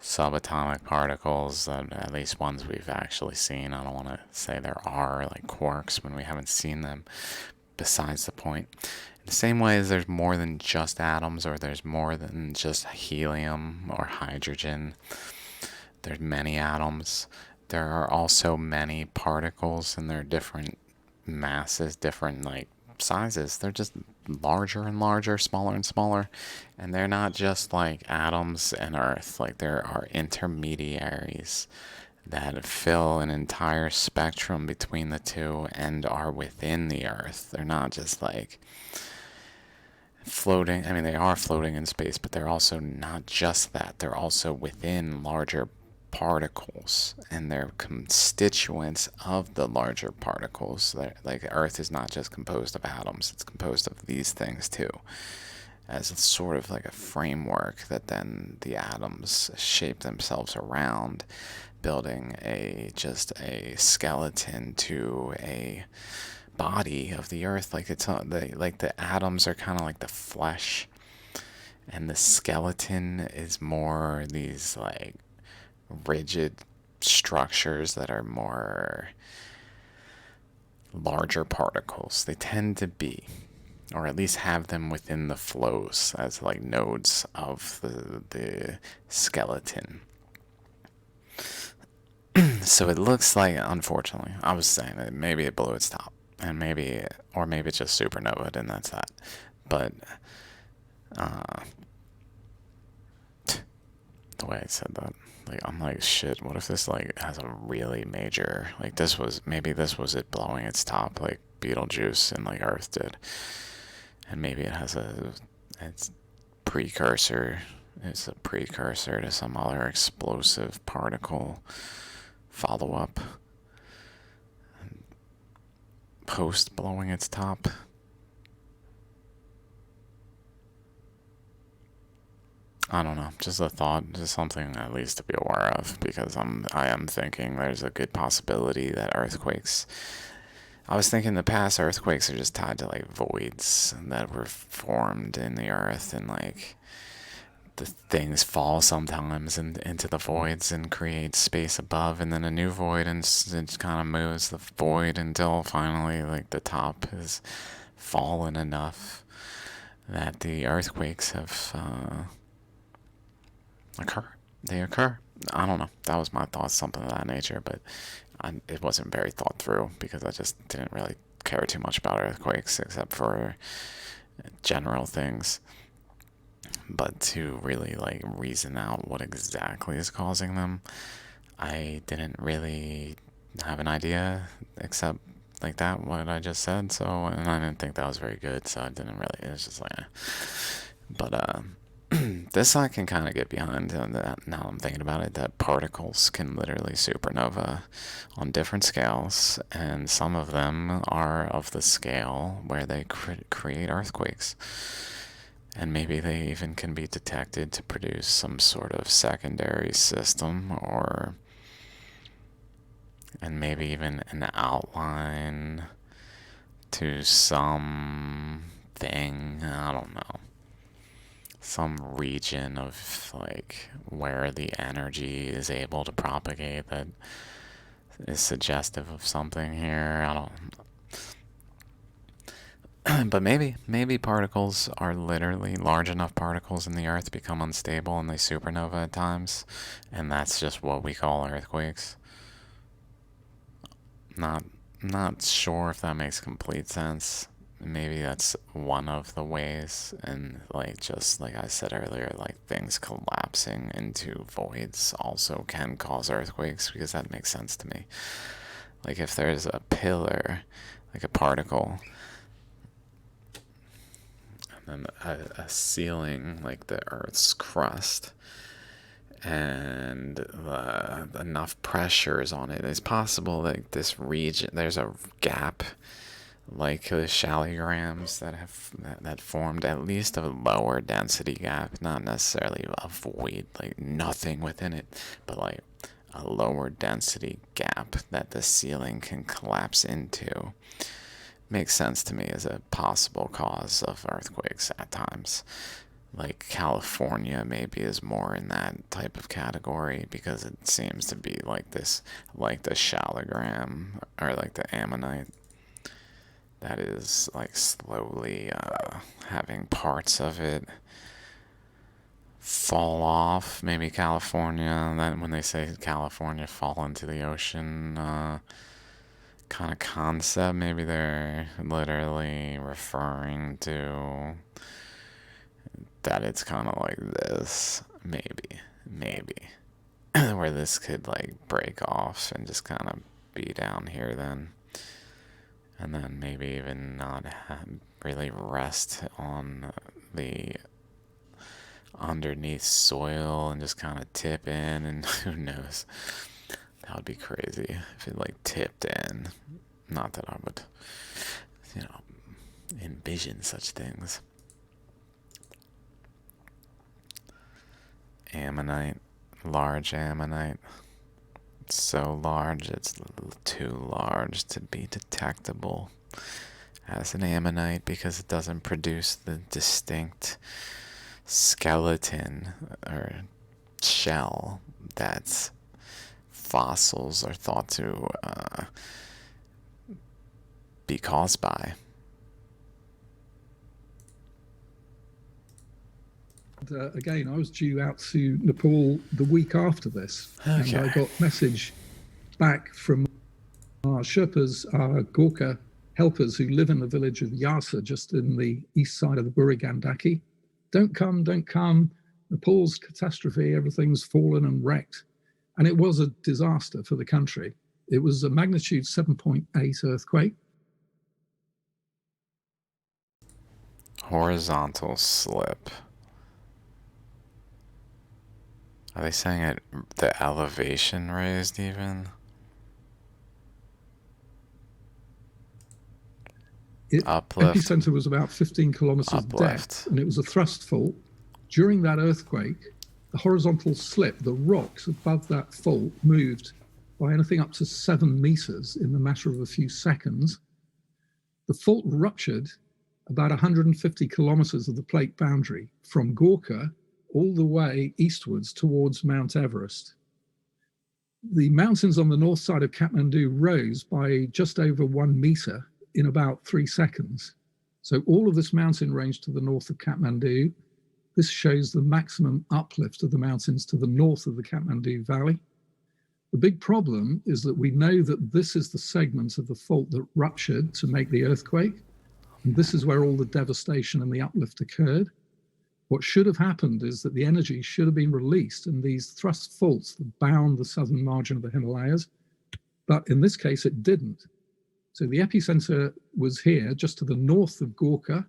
subatomic particles, at least ones we've actually seen. I don't want to say there are like quarks when we haven't seen them. Besides the point. In the same way as there's more than just atoms or there's more than just helium or hydrogen. There's many atoms. There are also many particles and they're different masses, different like sizes. They're just larger and larger, smaller and smaller. And they're not just like atoms and Earth. Like there are intermediaries that fill an entire spectrum between the two and are within the Earth. They're not just like floating. I mean, they are floating in space, but they're also not just that. They're also within larger particles and they're constituents of the larger particles. Like Earth is not just composed of atoms, it's composed of these things too, as a sort of like a framework that then the atoms shape themselves around, building just a skeleton to a body of the Earth. Like like the atoms are kind of like the flesh and the skeleton is more these like rigid structures that are more larger particles. They tend to be, or at least have them within the flows as like nodes of the skeleton. So it looks like, unfortunately, I was saying that maybe it blew its top, and maybe it's just supernova, and that's that. But the way I said that, like I'm like, shit, what if this like has a really major, like this was it blowing its top like Beetlejuice and like Earth did, and maybe it has it's precursor it's a precursor to some other explosive particle follow-up post blowing its top. I don't know, just a thought, just something at least to be aware of, because I am thinking there's a good possibility that earthquakes, I was thinking the past earthquakes are just tied to like voids that were formed in the earth, and like the things fall sometimes into the voids and create space above, and then a new void, and it kind of moves the void until finally like the top is fallen enough that the earthquakes have they occur. I don't know. That was my thoughts, something of that nature, but it wasn't very thought through because I just didn't really care too much about earthquakes except for general things. but to really like reason out what exactly is causing them, I didn't really have an idea except like that, what I just said. So, and I didn't think that was very good, so I didn't really, it was just like, but this I can kind of get behind. That now I'm thinking about it, that particles can literally supernova on different scales, and some of them are of the scale where they create earthquakes. And maybe they even can be detected to produce some sort of secondary system, and maybe even an outline to some thing, I don't know, some region of like where the energy is able to propagate that is suggestive of something here. I don't but maybe particles are literally large enough particles in the earth become unstable and they supernova at times, and that's just what we call earthquakes. Not sure if that makes complete sense. Maybe that's one of the ways, and like just like I said earlier, like things collapsing into voids also can cause earthquakes, because that makes sense to me. Like if there's a pillar, like a particle, and a ceiling like the Earth's crust, and enough pressure is on it, it's possible that this region, there's a gap like the shallograms that formed at least a lower density gap, not necessarily a void, like nothing within it, but like a lower density gap that the ceiling can collapse into. Makes sense to me as a possible cause of earthquakes at times. Like California maybe is more in that type of category, because it seems to be like this, like the shallogram or like the ammonite that is like slowly having parts of it fall off. Maybe California, that when they say California fall into the ocean kind of concept, maybe they're literally referring to that it's kind of like this, maybe where this could like break off and just kind of be down here then, and then maybe even not really rest on the underneath soil and just kind of tip in, and who knows, that would be crazy if it like tipped in. Not that I would, envision such things. Ammonite, large ammonite. It's so large, it's too large to be detectable as an ammonite, because it doesn't produce the distinct skeleton or shell that fossils are thought to be caused by. Again, I was due out to Nepal the week after this, and I got message back from our Sherpas, our Gorka helpers who live in the village of Yasa, just in the east side of the Burigandaki. Don't come. Nepal's catastrophe, everything's fallen and wrecked. And it was a disaster for the country. It was a magnitude 7.8 earthquake. Horizontal slip. Are they saying it, the elevation raised even? Uplift. Epicenter was about 15 kilometers depth, and it was a thrust fault. During that earthquake, the horizontal slip, the rocks above that fault, moved by anything up to 7 meters in the matter of a few seconds. The fault ruptured about 150 kilometers of the plate boundary from Gorka all the way eastwards towards Mount Everest. The mountains on the north side of Kathmandu rose by just over 1 meter in about 3 seconds. So all of this mountain range to the north of Kathmandu, this shows the maximum uplift of the mountains to the north of the Kathmandu Valley. The big problem is that we know that this is the segment of the fault that ruptured to make the earthquake. And this is where all the devastation and the uplift occurred. What should have happened is that the energy should have been released in these thrust faults that bound the southern margin of the Himalayas, but in this case it didn't. So the epicenter was here, just to the north of Gorka,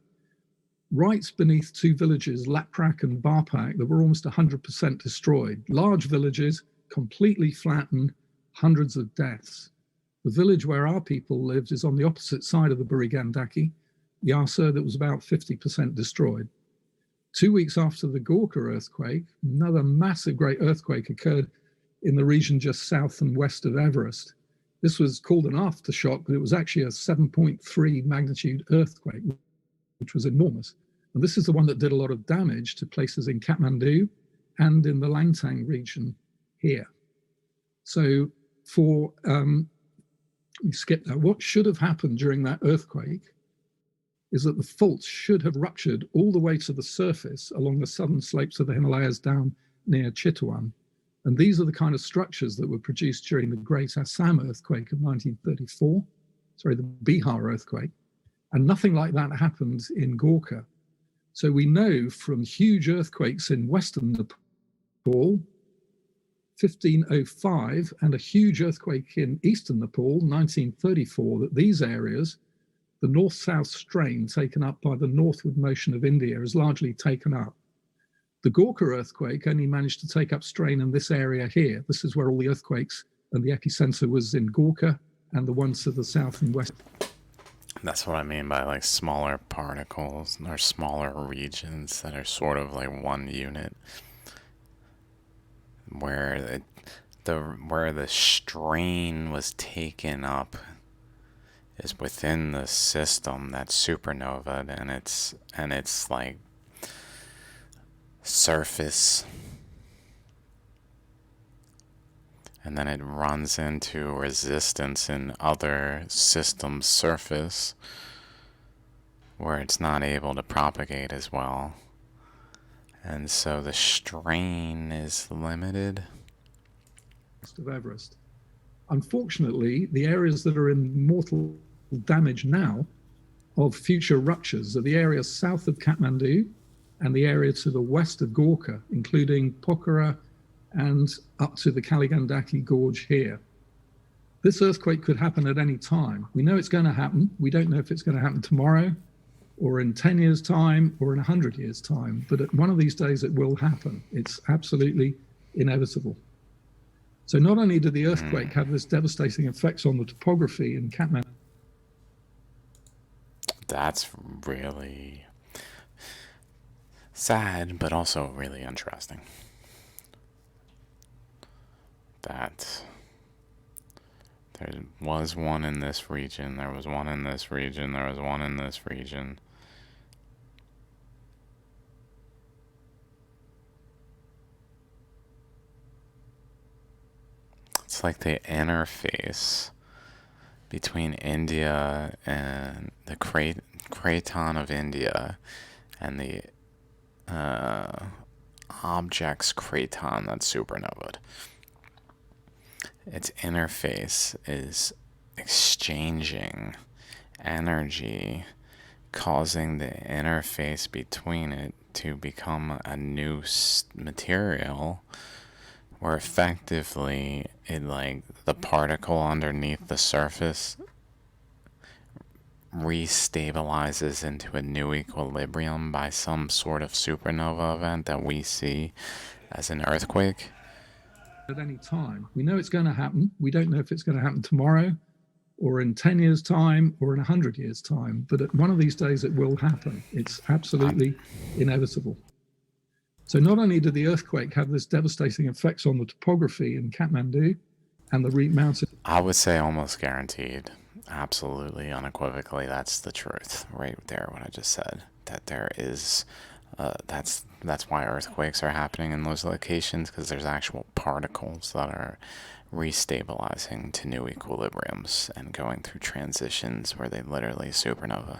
right beneath two villages, Laprak and Barpak, that were almost 100% destroyed. Large villages, completely flattened, hundreds of deaths. The village where our people lived is on the opposite side of the Burigandaki, Yasa, that was about 50% destroyed. 2 weeks after the Gorka earthquake, another massive great earthquake occurred in the region just south and west of Everest. This was called an aftershock, but it was actually a 7.3 magnitude earthquake, which was enormous. And this is the one that did a lot of damage to places in Kathmandu and in the Langtang region here. So we skip that. What should have happened during that earthquake is that the faults should have ruptured all the way to the surface along the southern slopes of the Himalayas down near Chitwan. And these are the kind of structures that were produced during the Great Assam earthquake of 1934, the Bihar earthquake. And nothing like that happened in Gorka. So we know from huge earthquakes in Western Nepal, 1505, and a huge earthquake in Eastern Nepal, 1934, that these areas, the north-south strain taken up by the northward motion of India, is largely taken up. The Gorka earthquake only managed to take up strain in this area here. This is where all the earthquakes, and the epicenter was in Gorka, and the ones to the south and west. That's what I mean by like smaller particles or smaller regions that are sort of like one unit, where the strain was taken up is within the system that's supernovaed, and it's like surface, and then it runs into resistance in other systems' surface where it's not able to propagate as well, and so the strain is limited. Of Everest. Unfortunately, the areas that are in mortal damage now of future ruptures are the areas south of Kathmandu and the area to the west of Gorka, including Pokhara and up to the Kaligandaki Gorge here. This earthquake could happen at any time. We know it's going to happen. We don't know if it's going to happen tomorrow or in 10 years' time or in 100 years' time, but at one of these days it will happen. It's absolutely inevitable. So not only did the earthquake have this devastating effects on the topography in Kathmandu. That's really sad, but also really interesting. That there was one in this region, there was one in this region, there was one in this region. It's like the interface between India and the craton of India and the object's craton that's supernovaed. Its interface is exchanging energy, causing the interface between it to become a new material, where effectively it, like, the particle underneath the surface restabilizes into a new equilibrium by some sort of supernova event that we see as an earthquake. At any time. We know it's going to happen. We don't know if it's going to happen tomorrow or in 10 years' time or in 100 years' time, but at one of these days it will happen. It's absolutely inevitable. So not only did the earthquake have this devastating effects on the topography in Kathmandu and the mountain. I would say almost guaranteed, absolutely, unequivocally, that's the truth right there, what I just said, that there is, that's why earthquakes are happening in those locations, because there's actual particles that are restabilizing to new equilibriums and going through transitions where they literally supernova.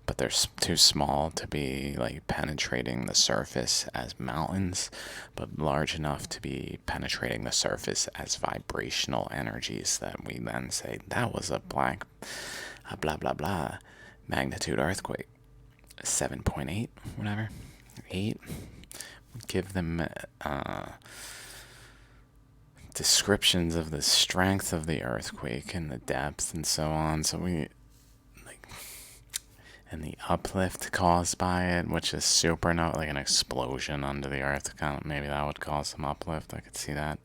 But they're too small to be like penetrating the surface as mountains, but large enough to be penetrating the surface as vibrational energies that we then say that was a blah blah blah magnitude earthquake, 7.8, whatever. 8 give them descriptions of the strength of the earthquake and the depth and so on. So we like, and the uplift caused by it, which is supernova, like an explosion under the earth. Kind of, maybe that would cause some uplift. I could see that,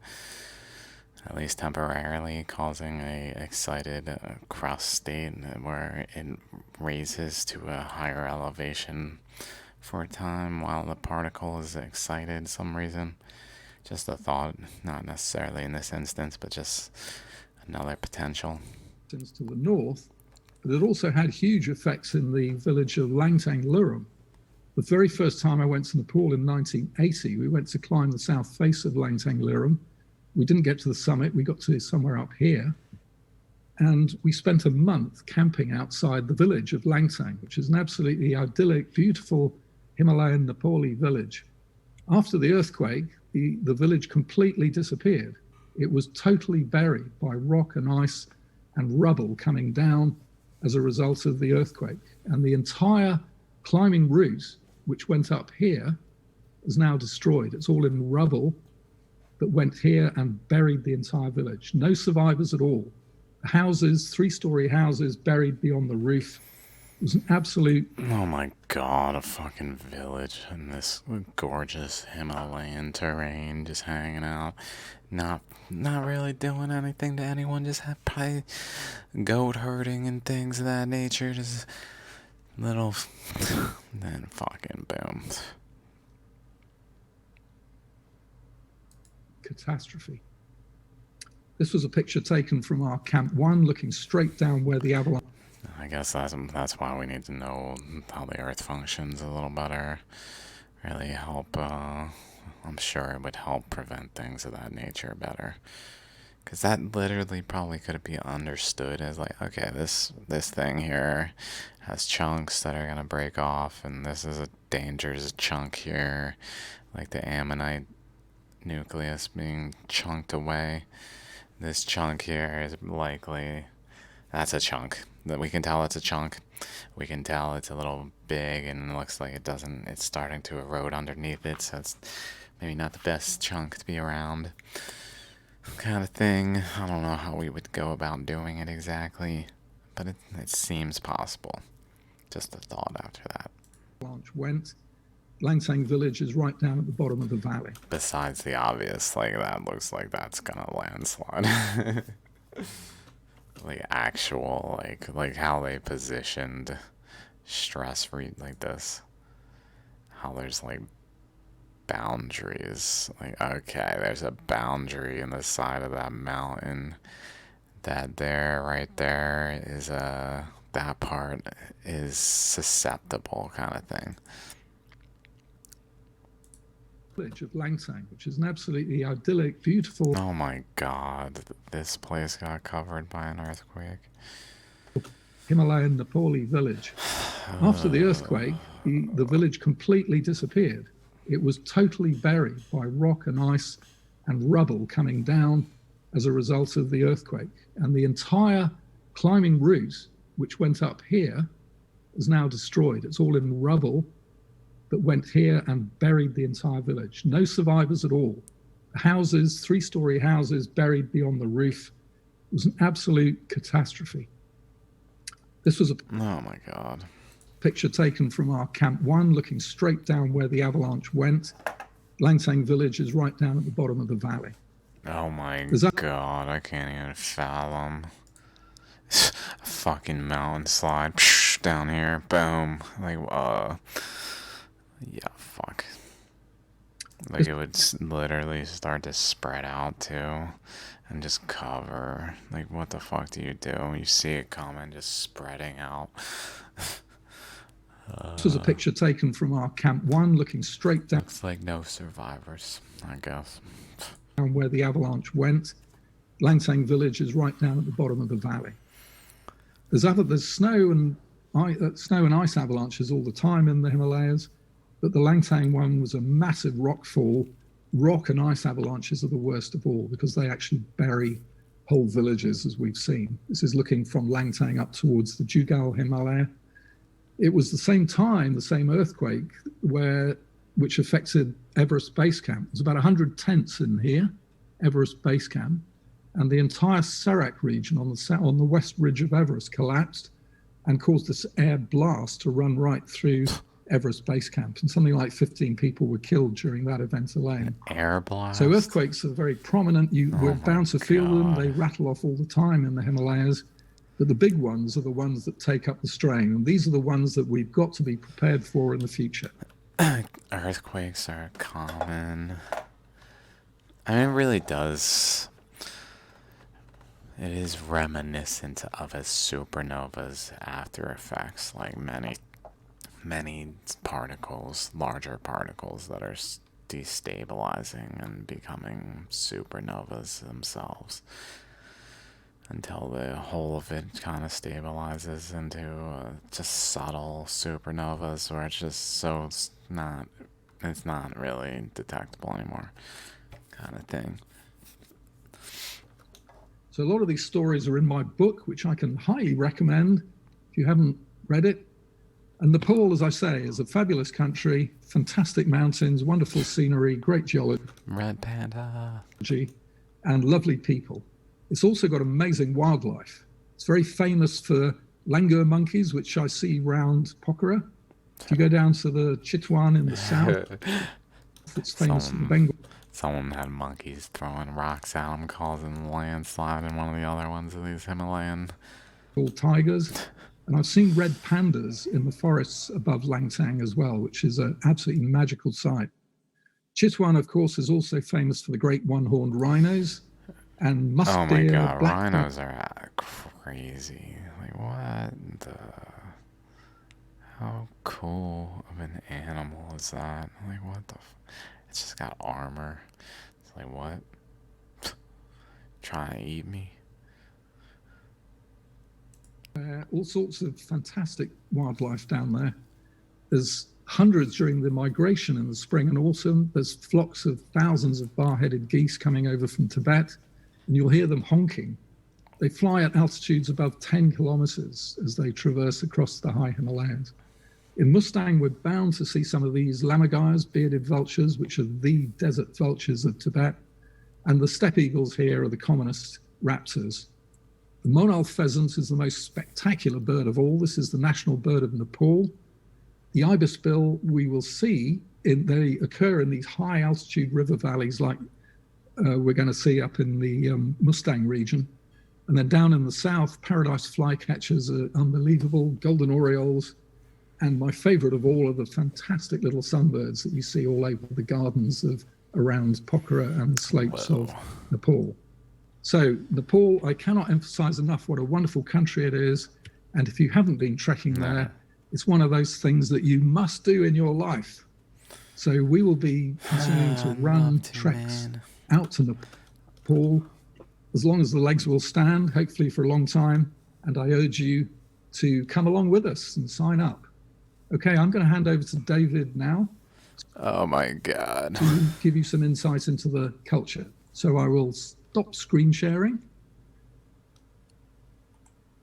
at least temporarily, causing a excited crust state where it raises to a higher elevation for a time while the particle is excited some reason. Just a thought, not necessarily in this instance, but just another potential. To the north, but it also had huge effects in the village of Langtang Lurum. The very first time I went to Nepal in 1980, we went to climb the south face of Langtang Lurum. We didn't get to the summit, we got to somewhere up here. And we spent a month camping outside the village of Langtang, which is an absolutely idyllic, beautiful Himalayan Nepali village. After the earthquake, the village completely disappeared. It was totally buried by rock and ice and rubble coming down as a result of the earthquake. And the entire climbing route, which went up here, is now destroyed. It's all in rubble that went here and buried the entire village. No survivors at all. Houses, 3-story houses buried beyond the roof. It was an absolute... Oh my god, a fucking village in this gorgeous Himalayan terrain, just hanging out, not really doing anything to anyone, just have probably goat herding and things of that nature, just little... then fucking boom. Catastrophe. This was a picture taken from our Camp 1, looking straight down where the avalanche... I guess that's why we need to know how the Earth functions a little better. Really help, I'm sure it would help prevent things of that nature better. Because that literally probably could be understood as like, okay, this thing here has chunks that are going to break off, and this is a dangerous chunk here, like the ammonite nucleus being chunked away. This chunk here is likely, that's a chunk. That we can tell it's a chunk. We can tell it's a little big and it looks like it's starting to erode underneath it, so it's maybe not the best chunk to be around kind of thing. I don't know how we would go about doing it exactly, but it seems possible. Just a thought after that. Launch went. Langtang village is right down at the bottom of the valley. Besides the obvious, like that looks like that's gonna landslide. Like actual, like how they positioned stress like this. How there's like boundaries. Like, okay, there's a boundary in the side of that mountain. That there, right there, is that part is susceptible kind of thing. Village of Langtang, which is an absolutely idyllic, beautiful... Oh my god, this place got covered by an earthquake. Himalayan Nepali village. After the earthquake, the village completely disappeared. It was totally buried by rock and ice and rubble coming down as a result of the earthquake. And the entire climbing route, which went up here, is now destroyed. It's all in rubble that went here and buried the entire village. No survivors at all. Houses, 3-story houses buried beyond the roof. It was an absolute catastrophe. This was a oh my god. Picture taken from our Camp 1, looking straight down where the avalanche went. Langtang village is right down at the bottom of the valley. Oh my god, I can't even fathom. A fucking mountain slide down here, boom. Like, yeah, fuck. Like, it would literally start to spread out, too, and just cover. Like, what the fuck do? You see it coming, just spreading out. This was a picture taken from our Camp 1, looking straight down. Looks like no survivors, I guess. Down where the avalanche went. Langtang village is right down at the bottom of the valley. There's snow and ice avalanches all the time in the Himalayas. But the Langtang one was a massive rockfall. Rock and ice avalanches are the worst of all because they actually bury whole villages, as we've seen. This is looking from Langtang up towards the Jugal Himalaya. It was the same time, the same earthquake, where which affected Everest Base Camp. There's about 100 tents in here, Everest Base Camp, and the entire Serek region on the west ridge of Everest collapsed and caused this air blast to run right through Everest Base Camp. And something like 15 people were killed during that event alone. Air blast? So earthquakes are very prominent. We're bound to feel them. They rattle off all the time in the Himalayas. But the big ones are the ones that take up the strain. And these are the ones that we've got to be prepared for in the future. Earthquakes are common. I mean, it really does. It is reminiscent of a supernova's after effects, like many particles, larger particles that are destabilizing and becoming supernovas themselves, until the whole of it kind of stabilizes into just subtle supernovas where it's just it's not really detectable anymore, kind of thing. So a lot of these stories are in my book, which I can highly recommend if you haven't read it. And Nepal, as I say, is a fabulous country, fantastic mountains, wonderful scenery, great geology, Red panda, and lovely people. It's also got amazing wildlife. It's very famous for langur monkeys, which I see round Pokhara. If you go down to the Chitwan in the south, it's famous for the Bengal. Someone had monkeys throwing rocks at them, causing a landslide in one of the other ones of these Himalayan tigers. And I've seen red pandas in the forests above Langtang as well, which is an absolutely magical sight. Chitwan, of course, is also famous for the great one-horned rhinos and musk deer. Oh my god, rhinos are crazy. Like, what the... How cool of an animal is that? Like, what the... It's just got armor. It's like, what? Trying to eat me? All sorts of fantastic wildlife down there. There's hundreds during the migration in the spring and autumn. There's flocks of thousands of bar-headed geese coming over from Tibet, and you'll hear them honking. They fly at altitudes above 10 kilometers as they traverse across the high Himalayas. In Mustang, we're bound to see some of these lammergeiers, bearded vultures, which are the desert vultures of Tibet. And the steppe eagles here are the commonest raptors. The monal pheasant is the most spectacular bird of all. This is the national bird of Nepal. The ibisbill we will see, they occur in these high altitude river valleys like we're going to see up in the Mustang region. And then down in the south, paradise flycatchers are unbelievable, golden orioles. And my favorite of all are the fantastic little sunbirds that you see all over the gardens of around Pokhara and the slopes of Nepal. So Nepal, I cannot emphasize enough what a wonderful country it is. And if you haven't been trekking there, it's one of those things that you must do in your life. So we will be continuing to run treks out to Nepal as long as the legs will stand, hopefully for a long time. And I urge you to come along with us and sign up. Okay, I'm going to hand over to David now. Oh my God. To give you some insight into the culture. So I will stop screen sharing.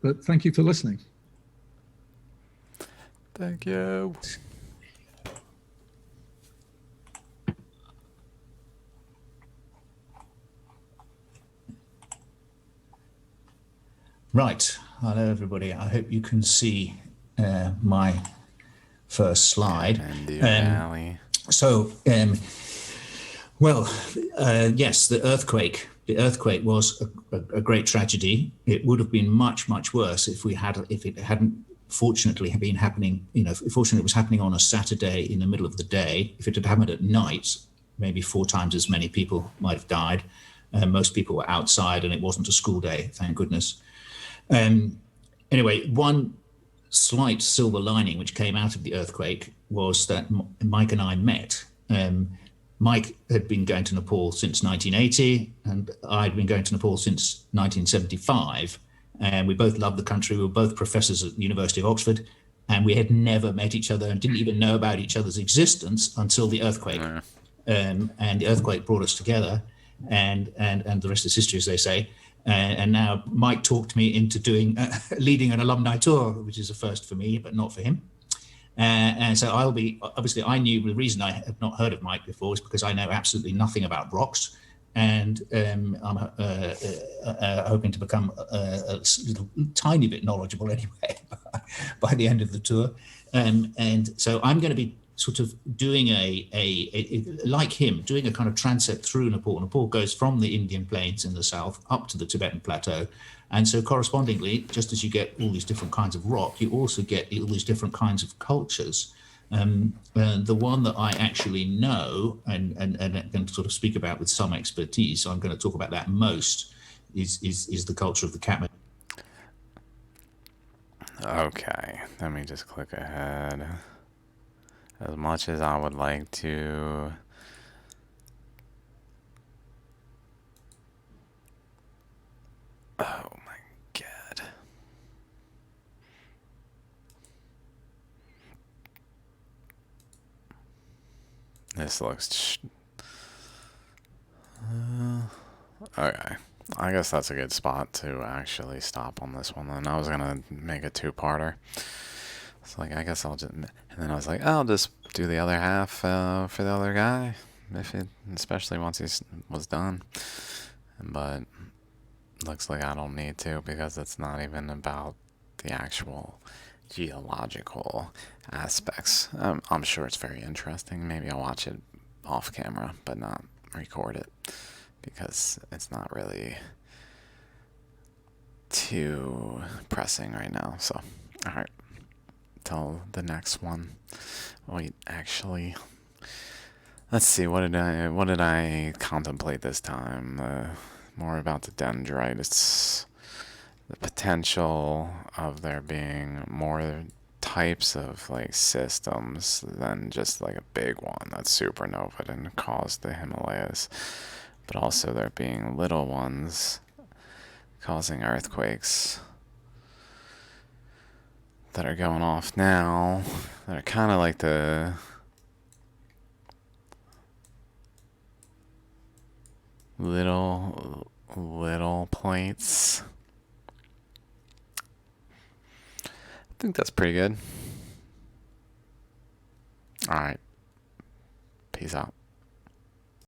But thank you for listening. Thank you. Right. Hello, everybody. I hope you can see my first slide. So, yes, the earthquake. The earthquake was a great tragedy. It would have been much, much worse if it hadn't fortunately been happening. Fortunately, it was happening on a Saturday in the middle of the day. If it had happened at night, maybe 4 times as many people might have died. Most people were outside, and it wasn't a school day. Thank goodness. Anyway, one slight silver lining which came out of the earthquake was that Mike and I met. Mike had been going to Nepal since 1980, and I'd been going to Nepal since 1975. And we both loved the country. We were both professors at the University of Oxford, and we had never met each other and didn't even know about each other's existence until the earthquake. And the earthquake brought us together, and the rest is history, as they say. And now Mike talked me into leading an alumni tour, which is a first for me, but not for him. And so I'll be, obviously I knew the reason I have not heard of Mike before is because I know absolutely nothing about rocks. And I'm hoping to become a little tiny bit knowledgeable anyway by the end of the tour. And so I'm going to be sort of doing like him, doing a kind of transept through Nepal. Nepal goes from the Indian plains in the south up to the Tibetan plateau. And so correspondingly, just as you get all these different kinds of rock, you also get all these different kinds of cultures. The one that I actually know and can sort of speak about with some expertise, so I'm going to talk about that most, is the culture of the Kagbani. Okay, let me just click ahead. As much as I would like to... Oh my god. This looks... okay. I guess that's a good spot to actually stop on this one then. I was gonna make a two-parter. It's like, I guess I'll just... And then I was like, I'll just do the other half for the other guy. Especially once he was done. But looks like I don't need to because it's not even about the actual geological aspects. I'm sure it's very interesting. Maybe I'll watch it off camera, but not record it because it's not really too pressing right now. So, all right, till the next one. Wait, actually, let's see. What did I contemplate this time? More about the dendrites. The potential of there being more types of like systems than just like a big one that's supernova and caused the Himalayas, but also there being little ones causing earthquakes that are going off now that are kind of like the little plates. I think that's pretty good. All right. Peace out.